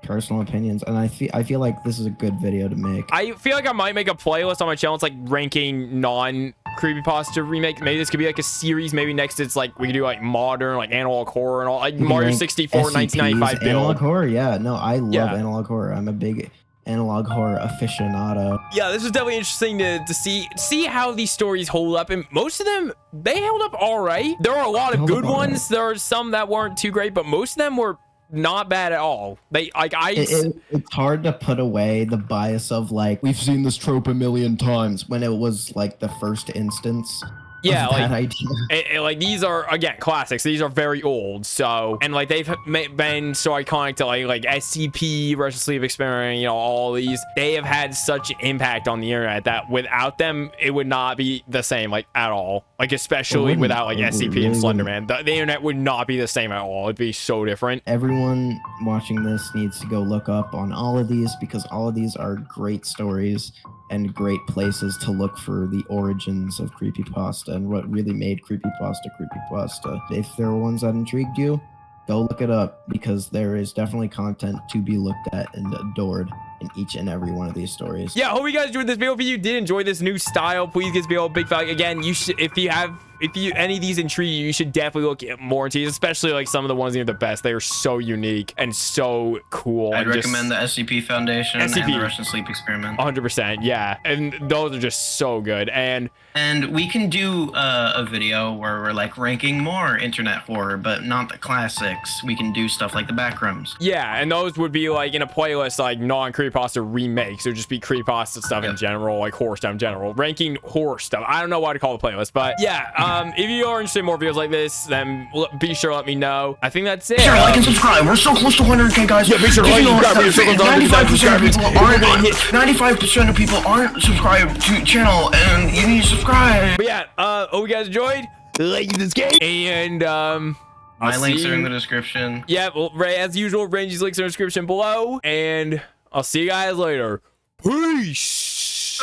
S6: personal opinions. And I feel like this is a good video to make.
S1: I feel like I might make a playlist on my channel. It's like ranking non-creepypasta remake. Maybe this could be like a series. Maybe next it's like we could do like modern, like analog horror and all, like Mario 64 1995 build.
S6: Analog horror, yeah. No, I love analog horror. I'm a big analog horror aficionado.
S1: Yeah, this was definitely interesting to see how these stories hold up, and most of them, they held up all right. There are a lot of good ones. There are some that weren't too great, but most of them were not bad at all. It's
S6: hard to put away the bias of like, we've seen this trope a million times, when it was like the first instance.
S1: Yeah, like these are, again, classics. These are very old, so, and like they've been so iconic to like SCP, Russian Sleep Experiment, you know, all these. They have had such impact on the internet that without them, it would not be the same, like, at all. Like, especially without like SCP and Slender Man, the internet would not be the same at all. It'd be so different.
S6: Everyone watching this needs to go look up on all of these, because all of these are great stories and great places to look for the origins of creepypasta and what really made creepypasta. If there were ones that intrigued you, go look it up, because there is definitely content to be looked at and adored in each and every one of these stories.
S1: Yeah, hope you guys enjoyed this video. If you did enjoy this new style, please give this video a big like. Again, you should, if any of these intrigue you, you should definitely look at more into these, especially like some of the ones that are the best. They are so unique and so cool.
S2: I'd recommend the SCP Foundation and the Russian Sleep Experiment.
S1: 100%, yeah, and those are just so good. And
S2: we can do a video where we're like ranking more internet horror, but not the classics. We can do stuff like the Backrooms.
S1: Yeah, and those would be like in a playlist like non-creepypasta remakes. It would just be creepypasta stuff in general, like horror stuff in general. Ranking horror stuff. I don't know why to call the playlist, but yeah. If you are interested in more videos like this, then be sure to let me know. I think that's it.
S3: Sure, like and subscribe. We're so close to 100K, guys.
S1: Yeah, make sure to like and subscribe.
S3: 95% of people aren't subscribed to the channel, and you need to subscribe.
S1: But yeah, hope you guys enjoyed. Like this game. And
S2: my links are in the description.
S1: Yeah, well, as usual, Rangy's links are in the description below. And I'll see you guys later. Peace.